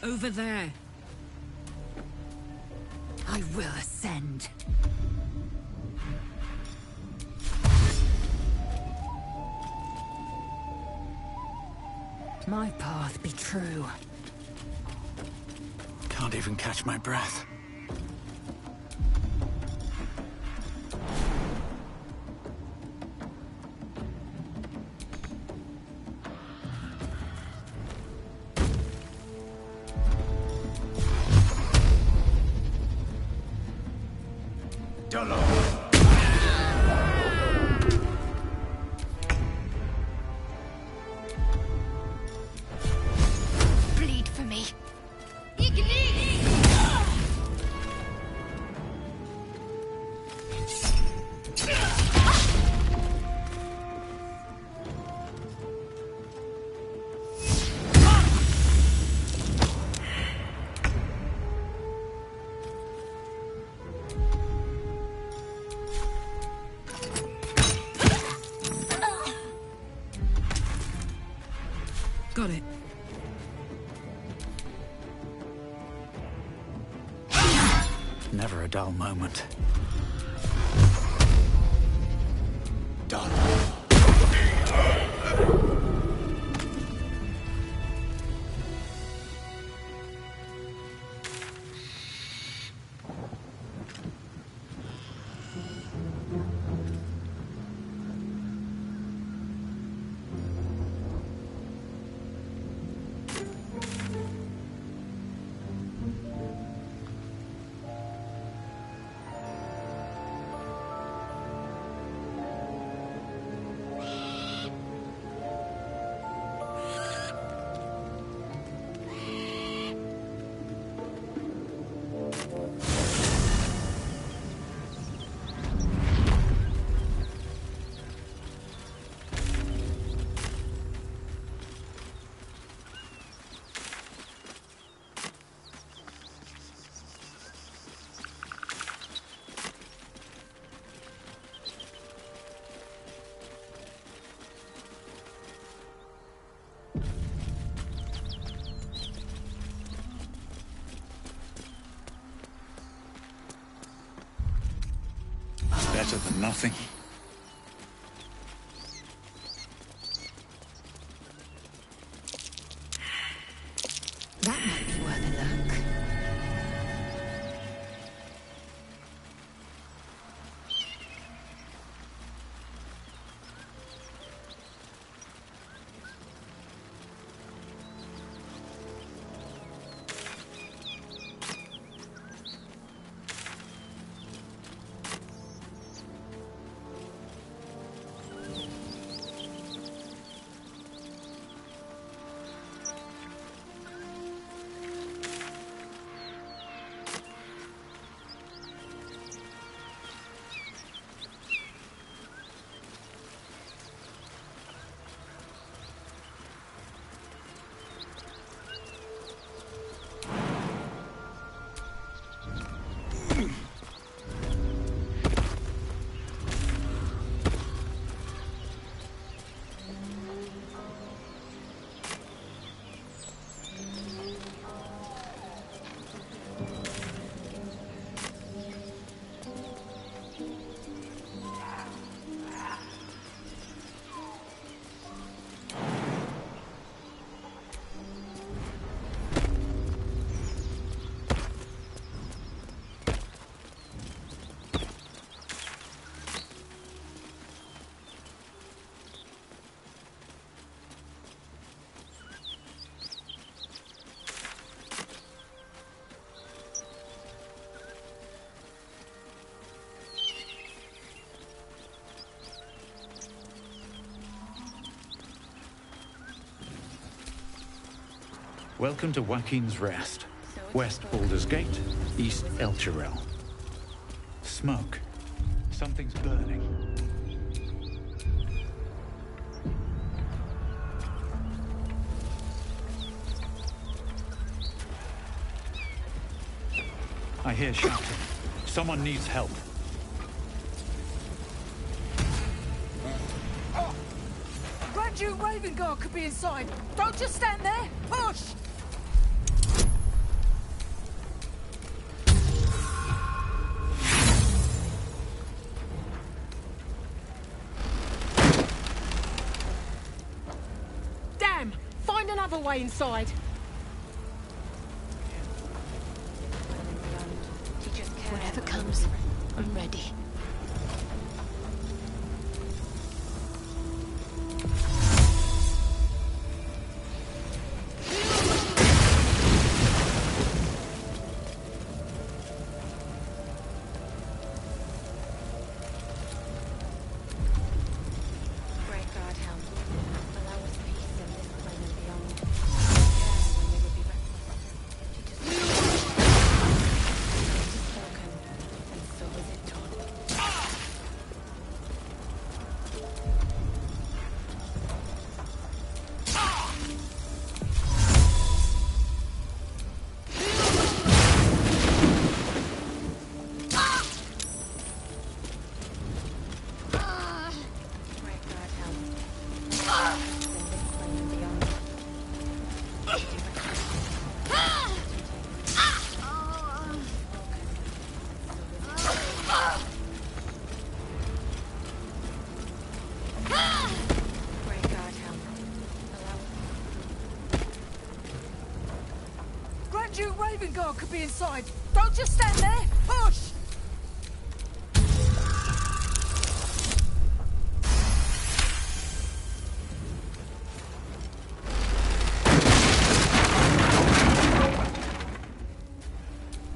Over there. I will ascend. My path be true. Can't even catch my breath. a dull moment. Done. Better than nothing. That might be worth a look. Welcome to Joaquin's Rest. West Baldur's Gate, East Elturel. Smoke. Something's burning. I hear shouting. Someone needs help. Grand Duke Ravenguard could be inside. Don't just stand there. Push! Damn! Find another way inside. Whatever comes, I'm ready. So was it done. Guard could be inside. Don't just stand there. Push!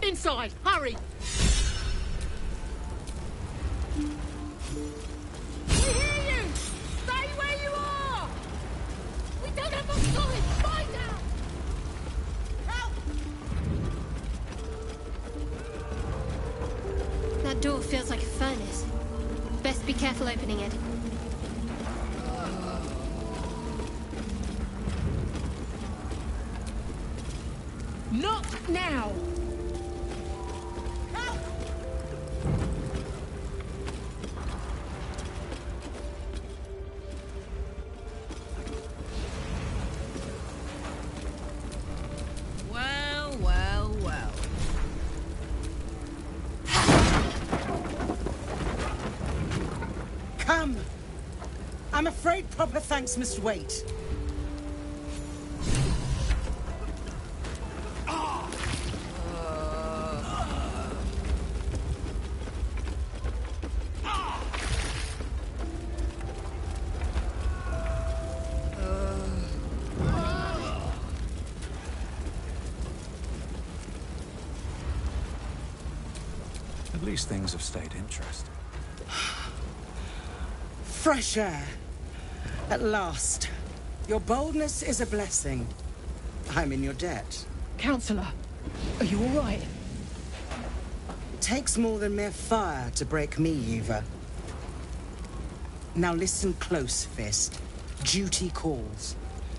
Inside! Hurry! We hear you! Stay where you are! We don't have much time! Find out! Help! That door feels like a furnace. Best be careful opening it. Not now! Well, well, well. Come! I'm afraid proper thanks must wait. At least things have stayed interesting. Fresh air. At last. Your boldness is a blessing. I'm in your debt. Counselor, are you all right? It takes more than mere fire to break me, Eva. Now listen close, Fist. Duty calls.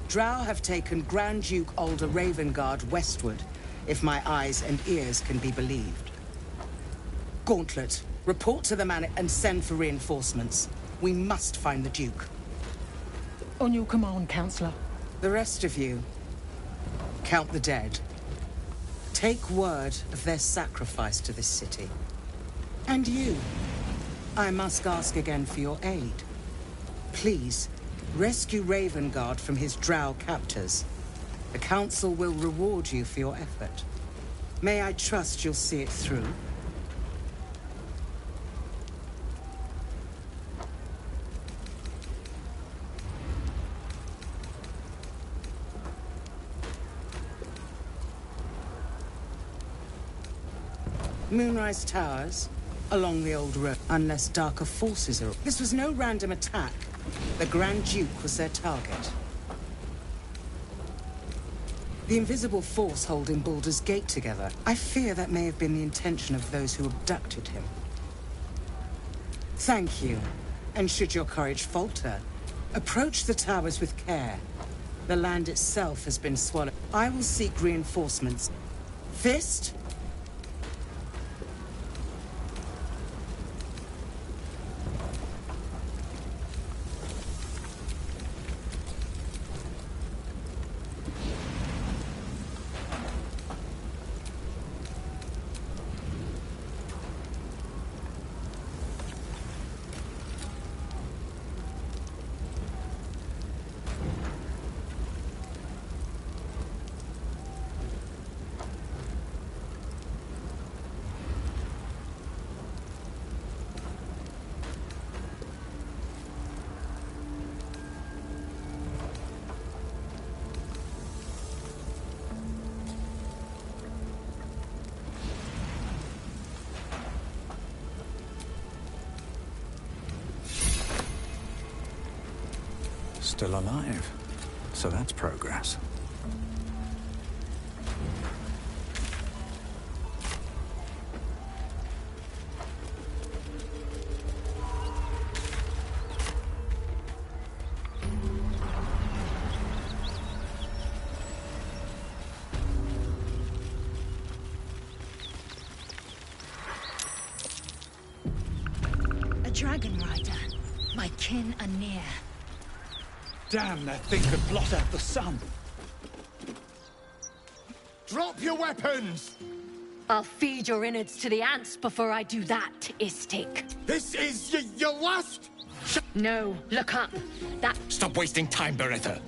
Drow have taken Grand Duke Alder Ravengard westward, if my eyes and ears can be believed. Gauntlet, report to the man and send for reinforcements. We must find the Duke. On your command, Counselor. The rest of you, count the dead. Take word of their sacrifice to this city. And you, I must ask again for your aid. Please, rescue Ravengard from his drow captors. The Council will reward you for your effort. May I trust you'll see it through? Moonrise Towers, along the old road, unless darker forces are... This was no random attack. The Grand Duke was their target. The invisible force holding Baldur's Gate together. I fear that may have been the intention of those who abducted him. Thank you. And should your courage falter, approach the towers with care. The land itself has been swallowed. I will seek reinforcements. Fist? Still alive. So that's progress. A dragon rider. My kin are near. Damn, that thing could blot out the sun. Drop your weapons! I'll feed your innards to the ants before I do that, Istik. This is your last... No, look up. That... Stop wasting time, Beretta.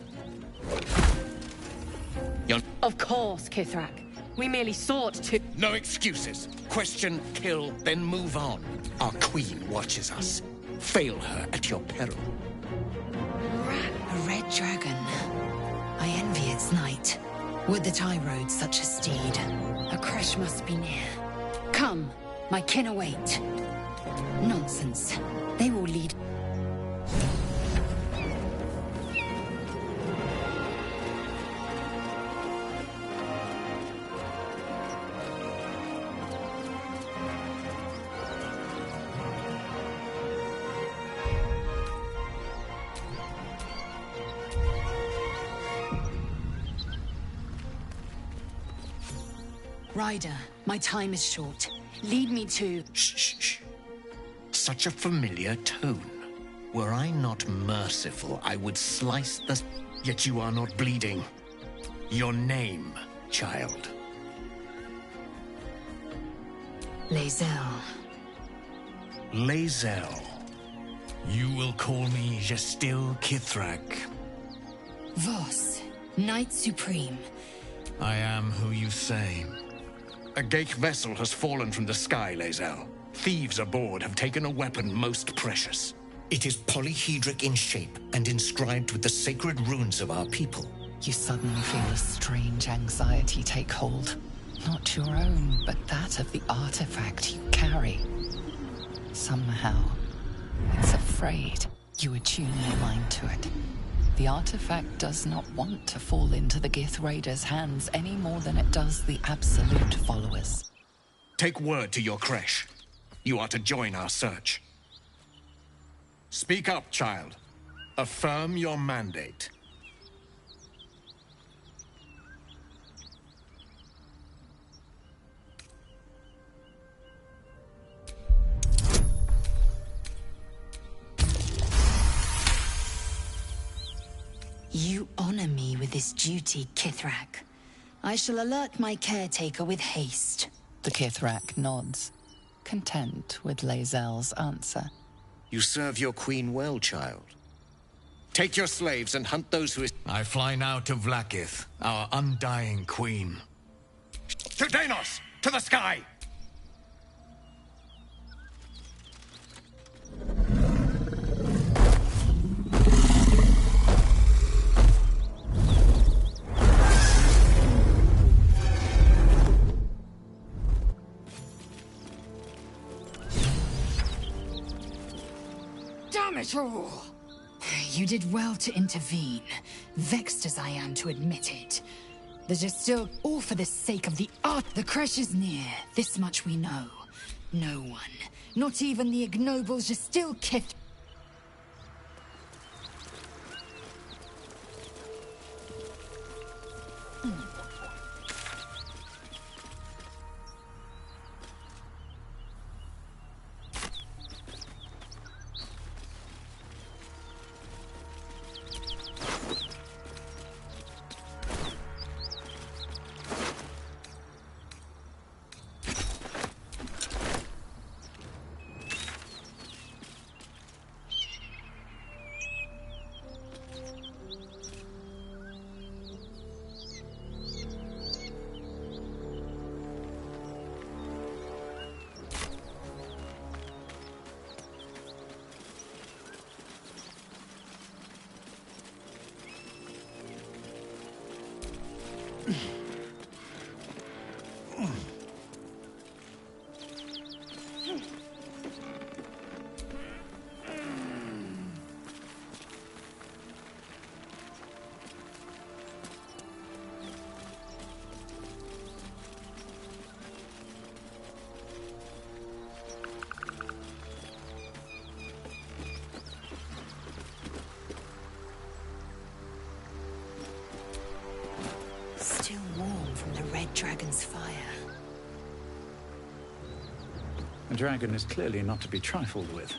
Of course, Kithrak. We merely sought to... No excuses. Question, kill, then move on. Our queen watches us. Fail her at your peril. A red dragon. I envy its knight. Would that I rode such a steed. A crash must be near. Come, my kin await. Nonsense. They will lead... Ryder, my time is short. Lead me to... Shh. Such a familiar tone. Were I not merciful, I would slice the... Yet you are not bleeding. Your name, child. Lae'zel. Lae'zel. You will call me Gestil Kithrak. Voss, Knight Supreme. I am who you say. A Geich vessel has fallen from the sky, Lae'zel. Thieves aboard have taken a weapon most precious. It is polyhedric in shape and inscribed with the sacred runes of our people. You suddenly feel a strange anxiety take hold. Not your own, but that of the artifact you carry. Somehow, it's afraid. You attune your mind to it. The artifact does not want to fall into the Gith Raiders' hands any more than it does the Absolute followers. Take word to your creche. You are to join our search. Speak up, child. Affirm your mandate. You honor me with this duty, Kithrak. I shall alert my caretaker with haste. The Kithrak nods, content with Lae'zel's answer. You serve your queen well, child. Take your slaves and hunt those who... I fly now to Vlaakith, our undying queen. To Danos! To the sky! Damn it all! You did well to intervene, vexed as I am to admit it. There's just still all for the sake of the art. The crash is near, this much we know. No one, not even the ignobles, just still Kith. Still warm from the red dragon's fire. A dragon is clearly not to be trifled with.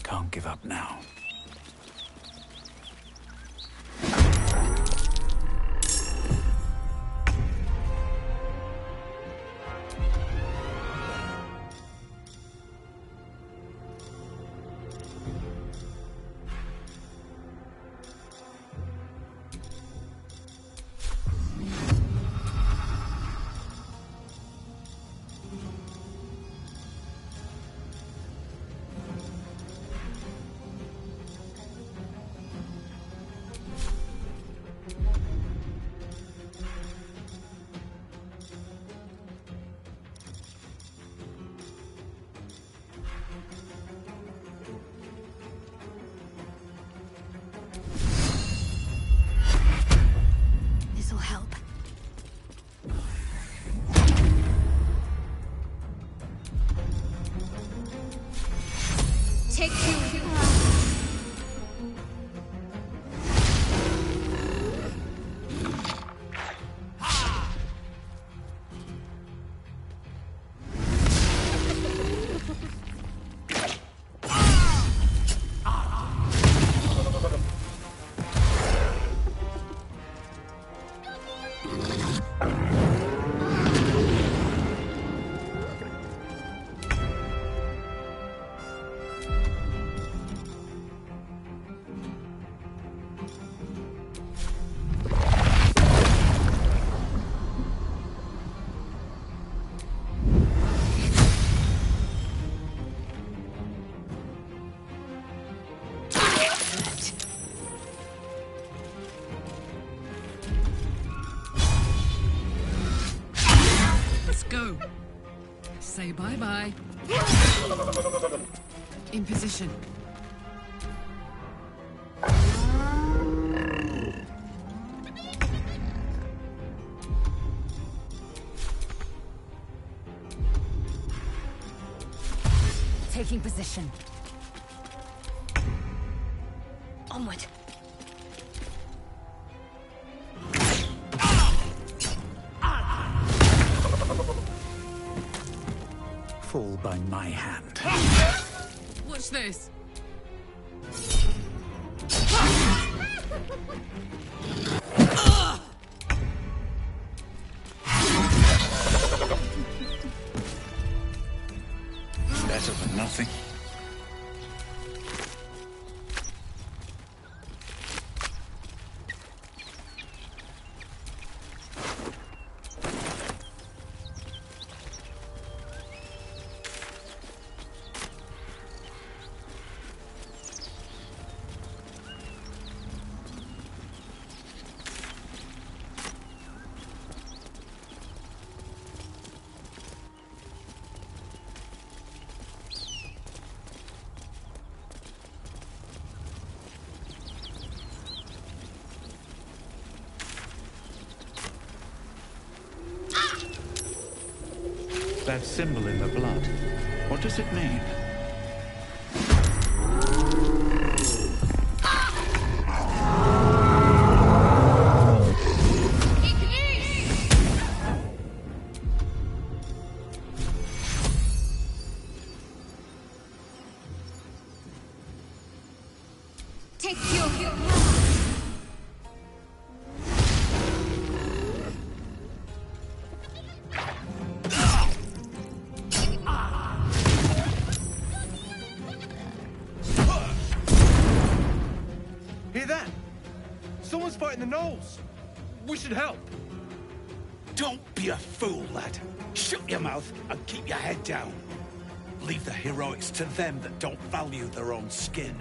Can't give up now. This'll help. Take you. Let's go. Say bye-bye. In position. Taking position. Onward. Fall by my hand. Watch this. Better than nothing. That symbol in the blood, what does it mean? Take your Hear that? Someone's fighting the gnolls. We should help. Don't be a fool, lad. Shut your mouth and keep your head down. Leave the heroics to them that don't value their own skin.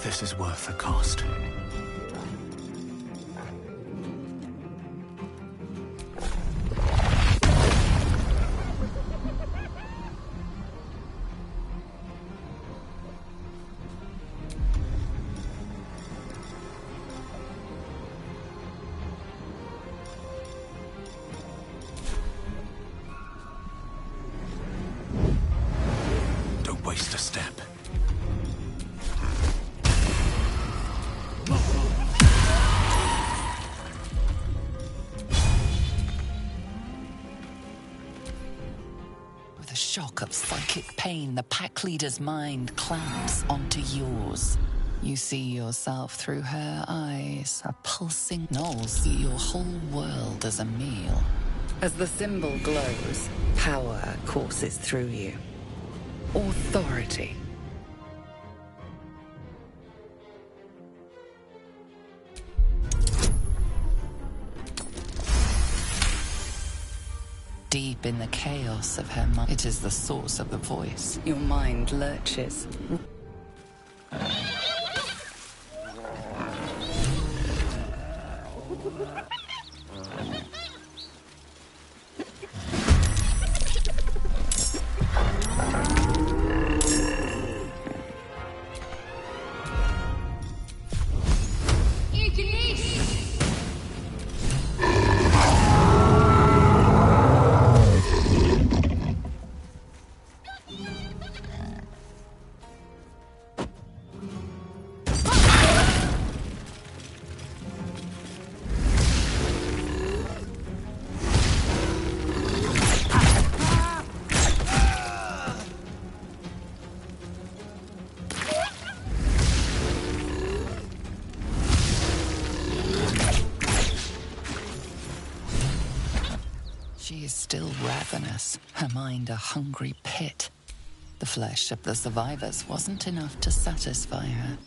if this is worth the cost. Don't waste a step. With a shock of psychic pain, the pack leader's mind clamps onto yours. You see yourself through her eyes, a pulsing Noel. See your whole world as a meal. As the symbol glows, power courses through you. Authority. Deep in the chaos of her mind, it is the source of the voice. Your mind lurches. She is still ravenous, her mind a hungry pit. The flesh of the survivors wasn't enough to satisfy her.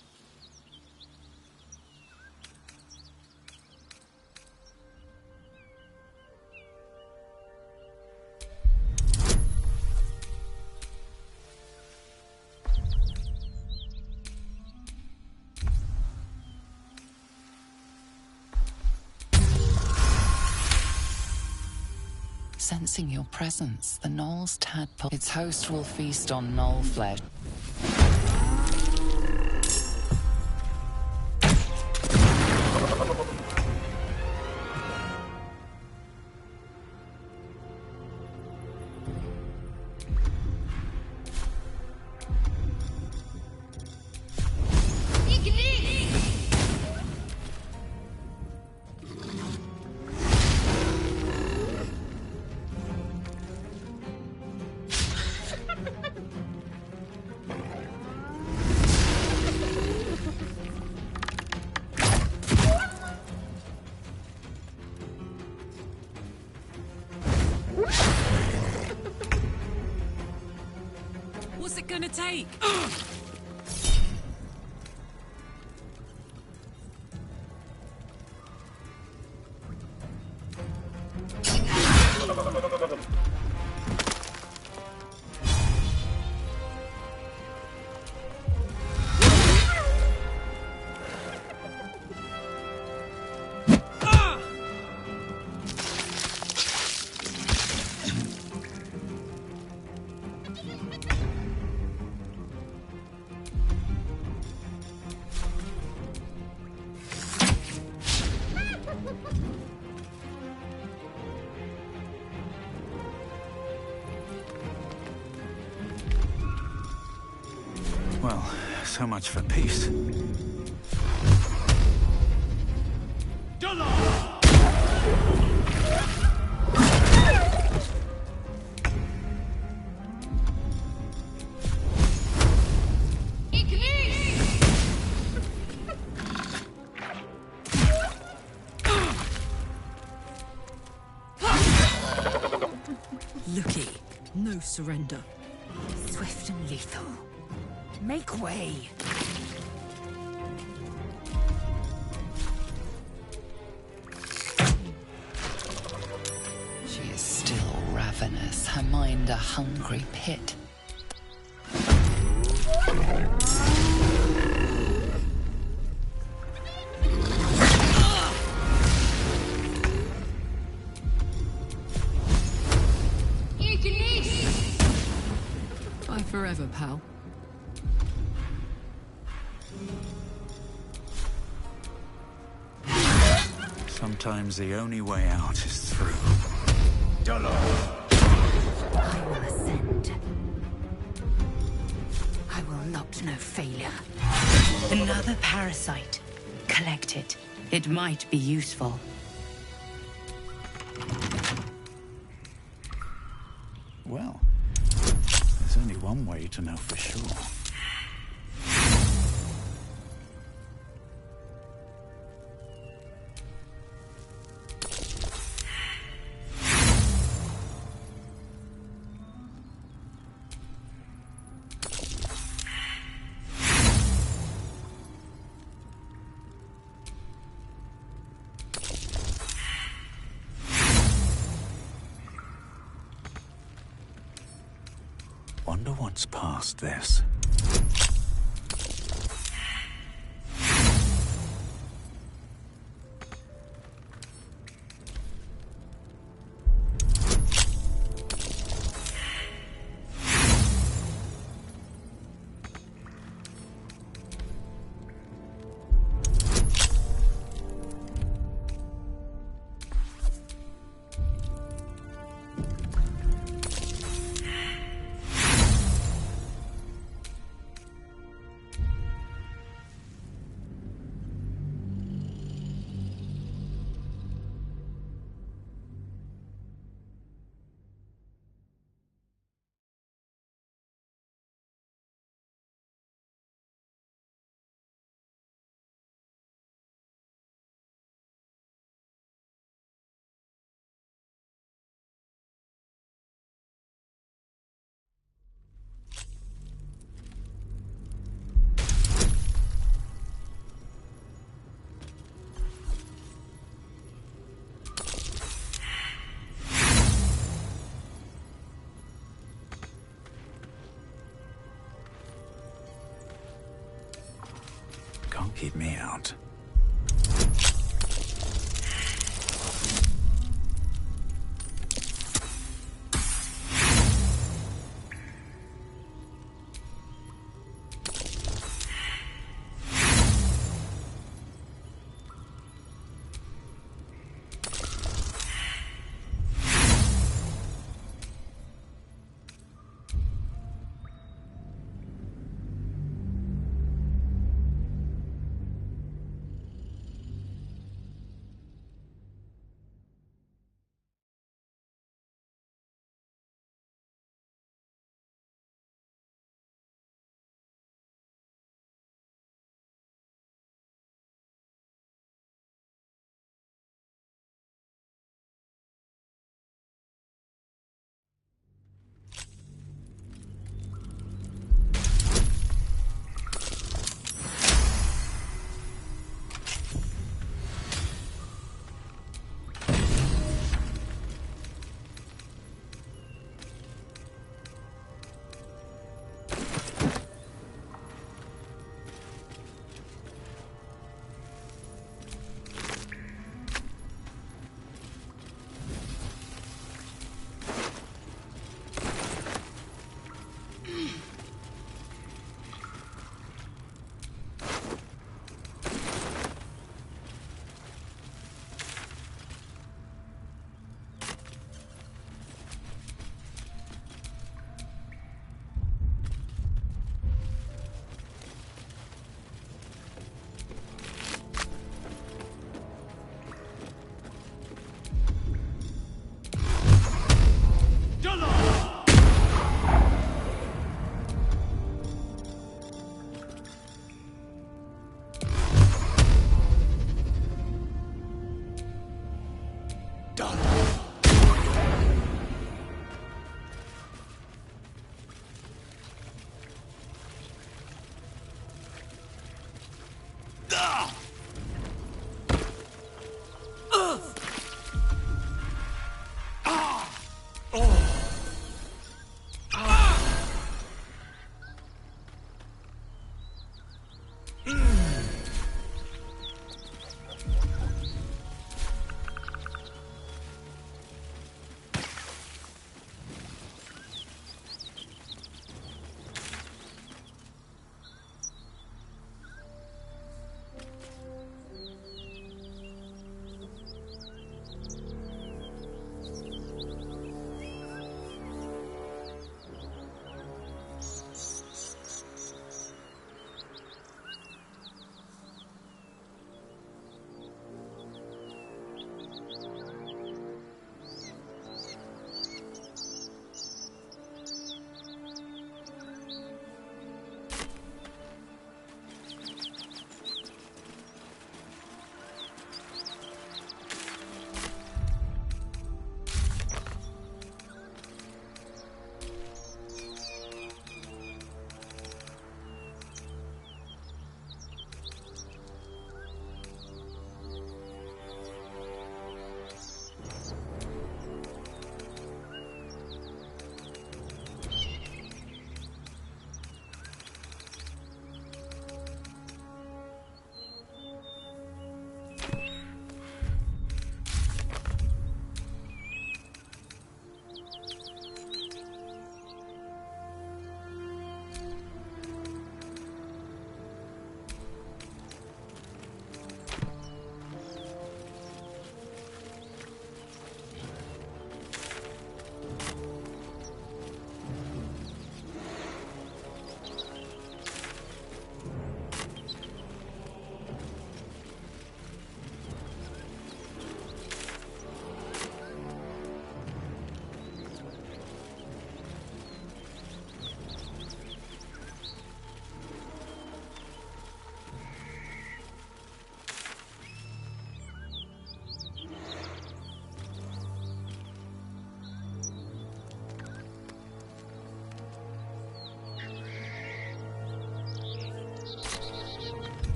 Sensing your presence, the Gnoll's tadpole. Its host will feast on Gnoll flesh. What's it gonna take? Well, so much for peace. Looky, no surrender. Swift and lethal. Make way. She is still ravenous, her mind a hungry pit. forever, pal. Sometimes the only way out is through. I will ascend. I will not know failure. Another parasite. Collect it. It might be useful. Well, there's only one way to know for sure. Wonder what's past this. Can't keep me out.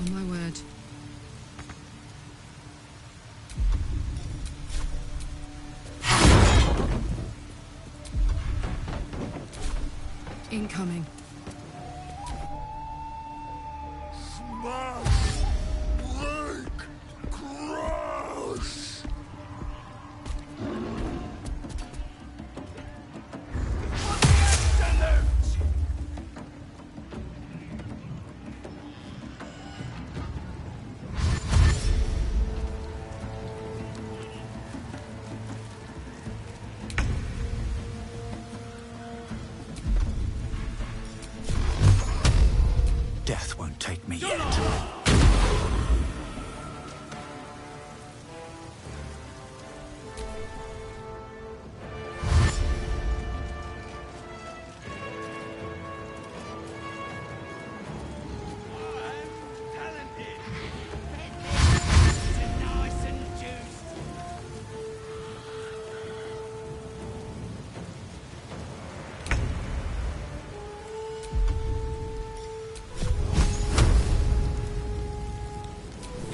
Oh my word. Incoming. Smash! Break! Crush! Death won't take me yet.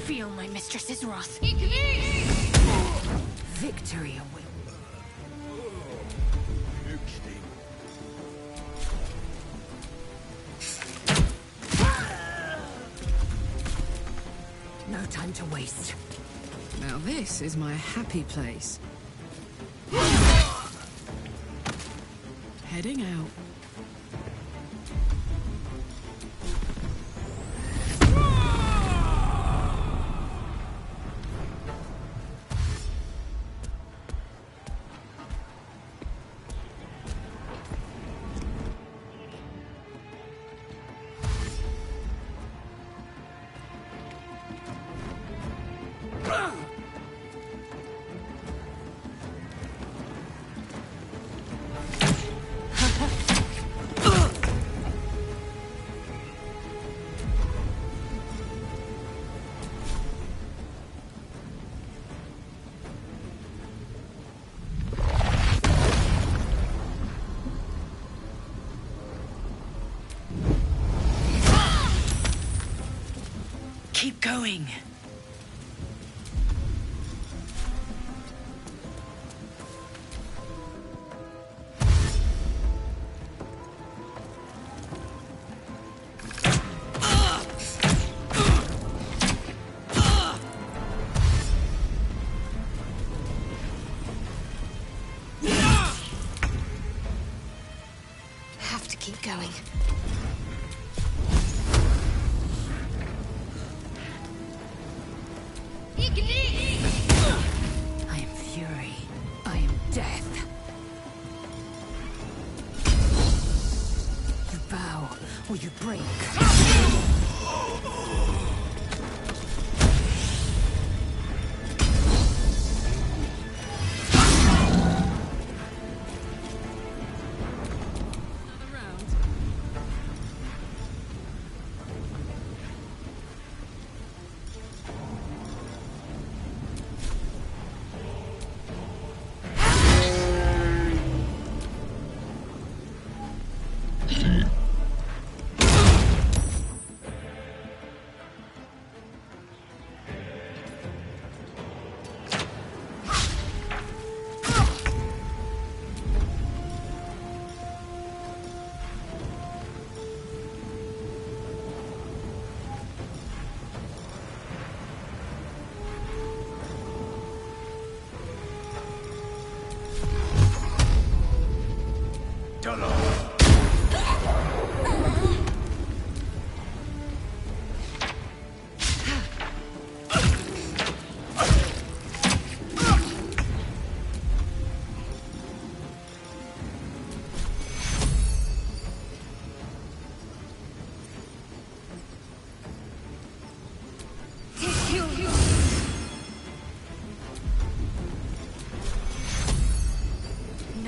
Feel my mistress's wrath. Victory awaits. No time to waste. Now this is my happy place. Heading out. Keep going. Have to keep going. I am fury. I am death. You bow or you break.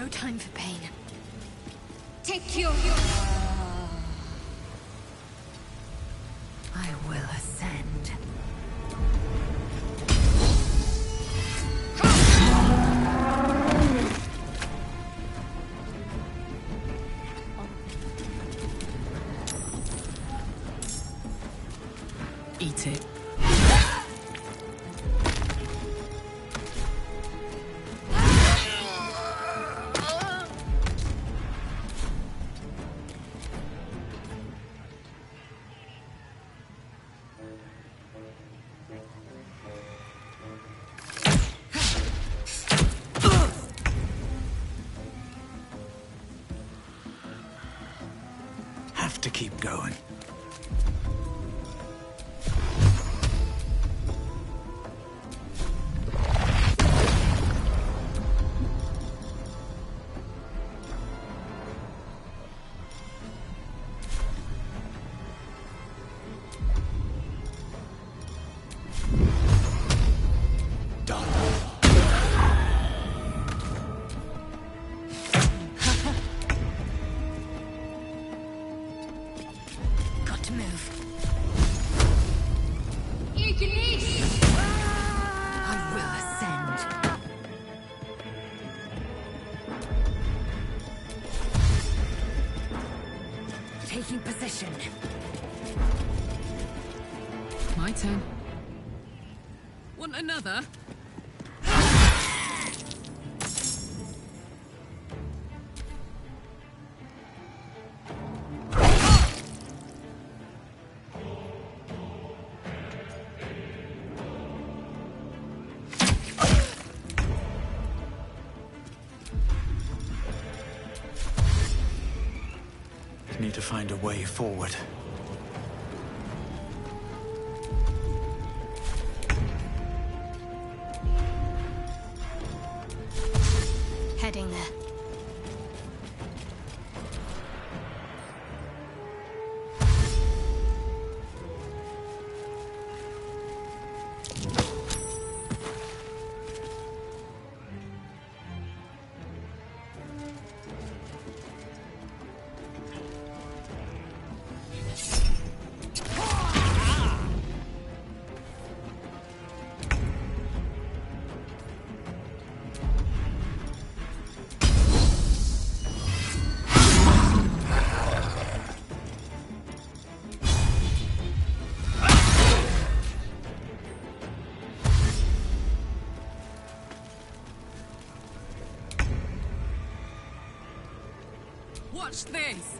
no time for pain. Take your... I will ascend. Eat it. Have to keep going. Got to move. I will ascend. Taking position. My turn. Want another? Need to find a way forward. Heading there. Watch this!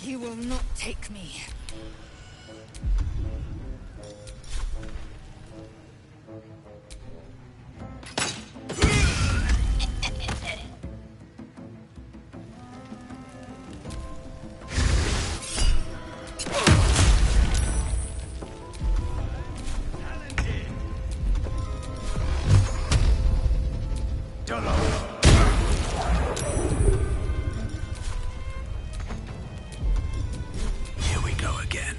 You will not take me. Here we go again.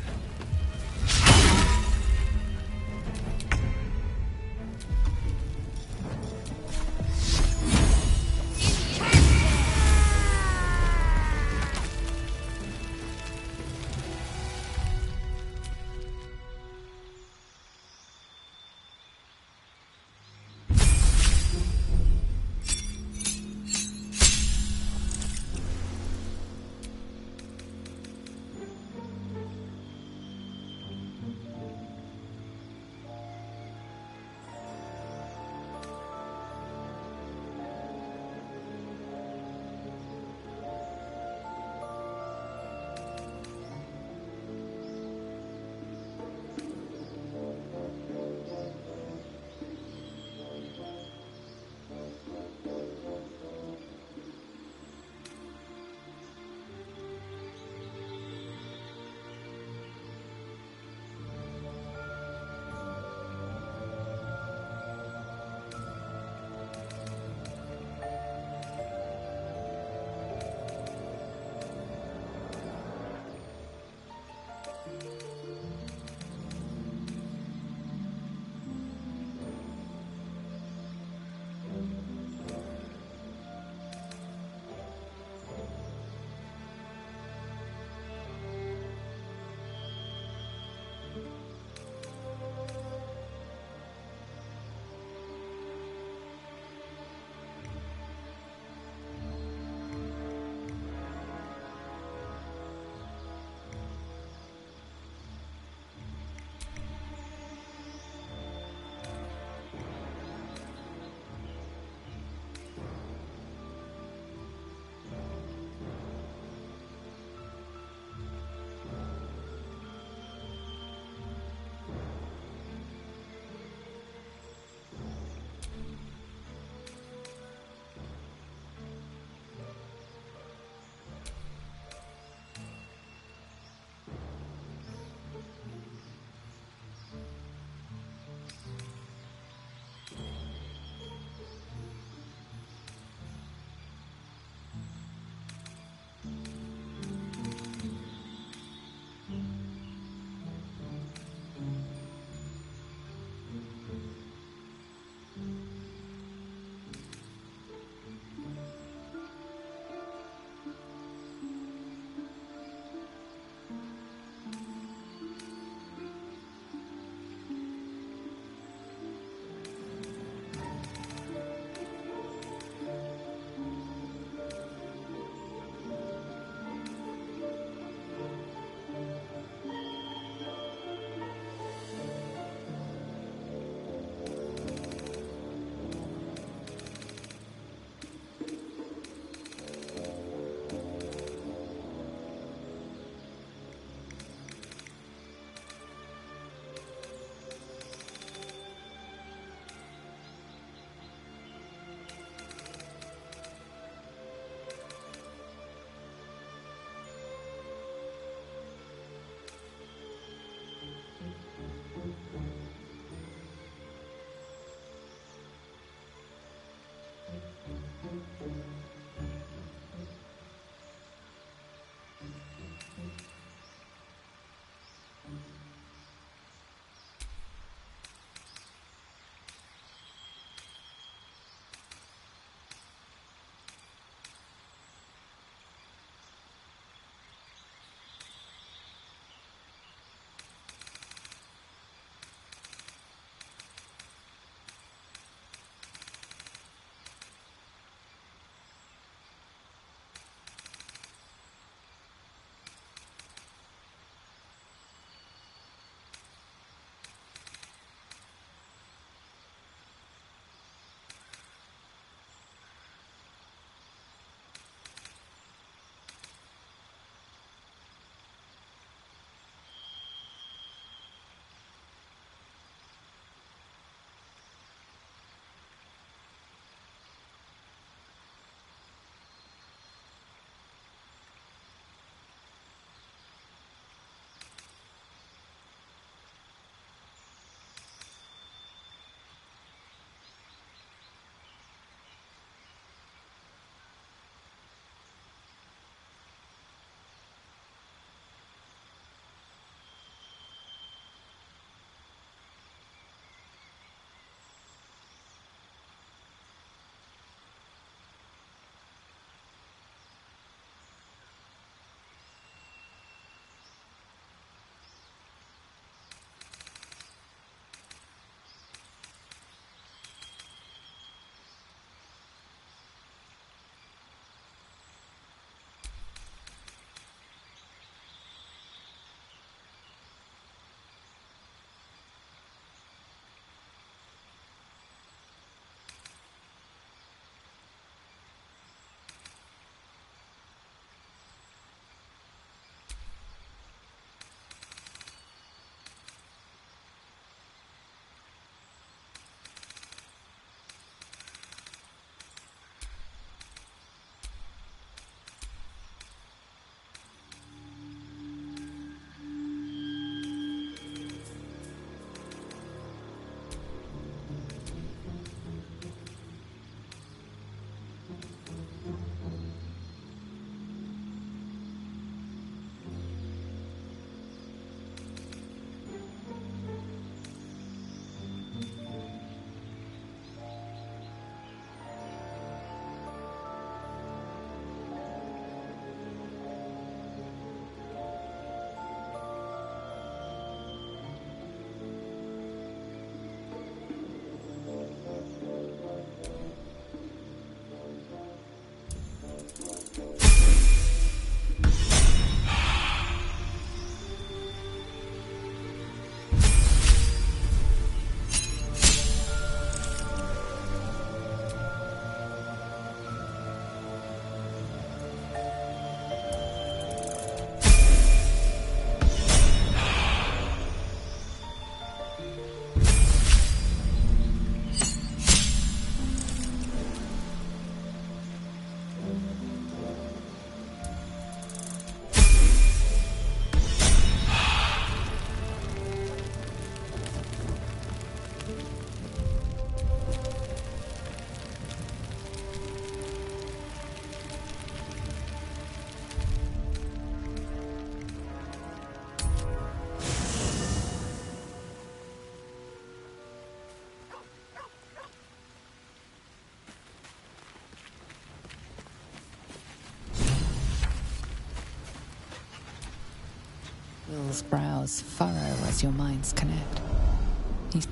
Will's brows furrow as your minds connect.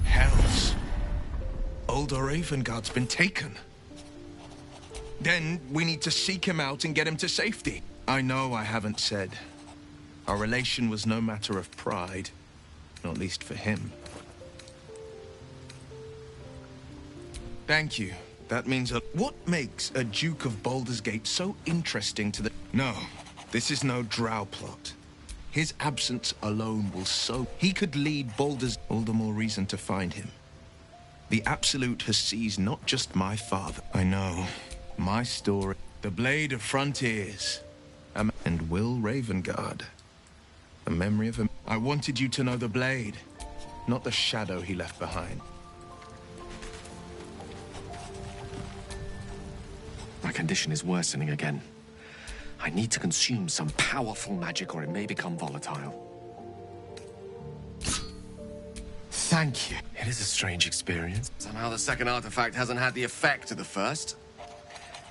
Hells. Old Ravengard's been taken. Then we need to seek him out and get him to safety. I know I haven't said. Our relation was no matter of pride, not least for him. Thank you. That means a... What makes a Duke of Baldur's Gate so interesting to the... No, this is no drow plot. His absence alone will so... He could lead Baldur's... All the more reason to find him. The Absolute has seized not just my father. I know. My story. The Blade of Frontiers. And Will Ravengard. A memory of him. I wanted you to know the Blade, not the shadow he left behind. My condition is worsening again. I need to consume some powerful magic or it may become volatile. Thank you. It is a strange experience. Somehow the second artifact hasn't had the effect of the first.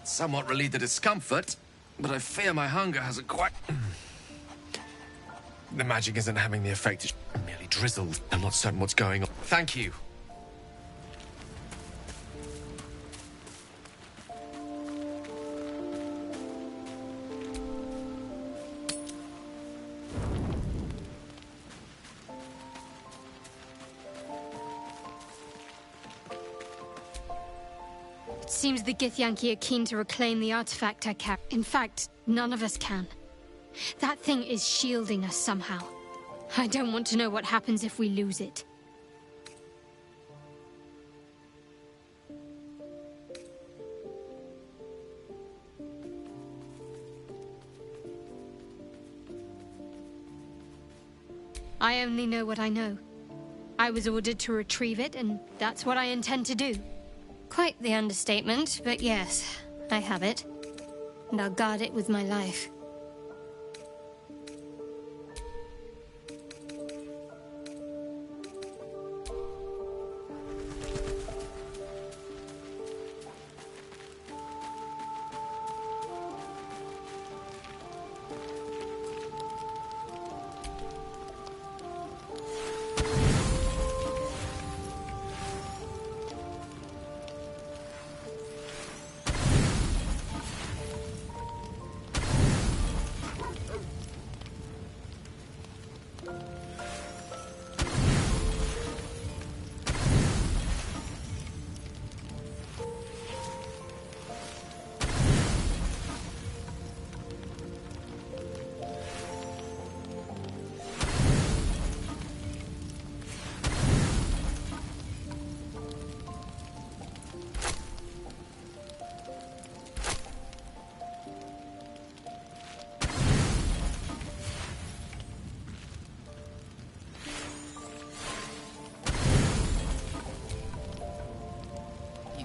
It's somewhat relieved the discomfort, but I fear my hunger hasn't quite... The magic isn't having the effect. It's merely drizzled. I'm not certain what's going on. Thank you. It seems the Githyanki are keen to reclaim the artifact I carry. In fact, none of us can. That thing is shielding us somehow. I don't want to know what happens if we lose it. I only know what I know. I was ordered to retrieve it, and that's what I intend to do. Quite the understatement, but yes, I have it. And I'll guard it with my life.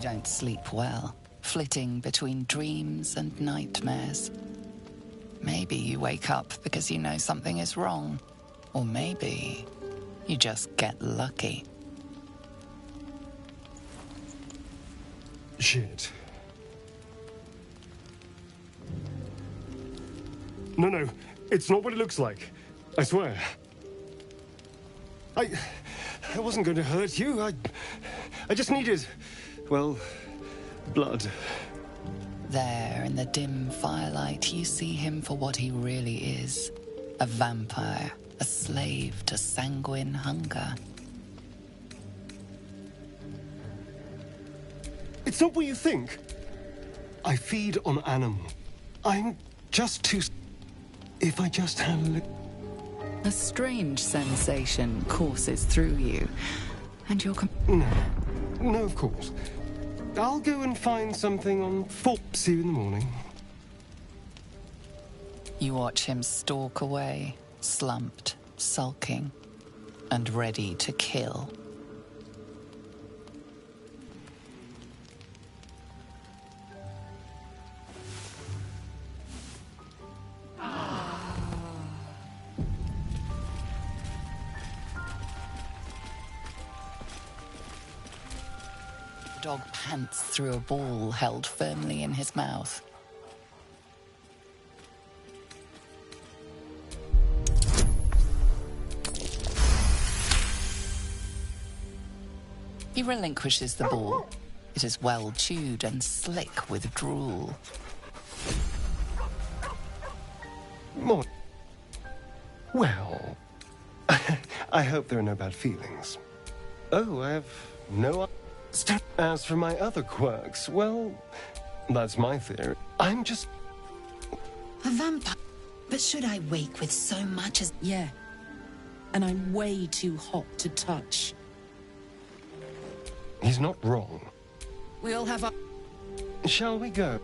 Don't sleep well, flitting between dreams and nightmares. Maybe you wake up because you know something is wrong, or maybe you just get lucky. Shit. No, it's not what it looks like. I swear. I wasn't going to hurt you. I just needed... well, blood. There, in the dim firelight, you see him for what he really is. A vampire, a slave to sanguine hunger. It's not what you think. I feed on animals. I'm just too... If I just had a little... A strange sensation courses through you, and you're... No, of course. I'll go and find something on... See you in the morning. You watch him stalk away, slumped, sulking, and ready to kill. The dog pants through a ball held firmly in his mouth. He relinquishes the ball. It is well chewed and slick with drool. More. Well, I hope there are no bad feelings. Oh, I have no... As for my other quirks, well, that's my theory. I'm just... A vampire? But should I wake with so much as... Yeah. And I'm way too hot to touch. He's not wrong. We all have our... Shall we go?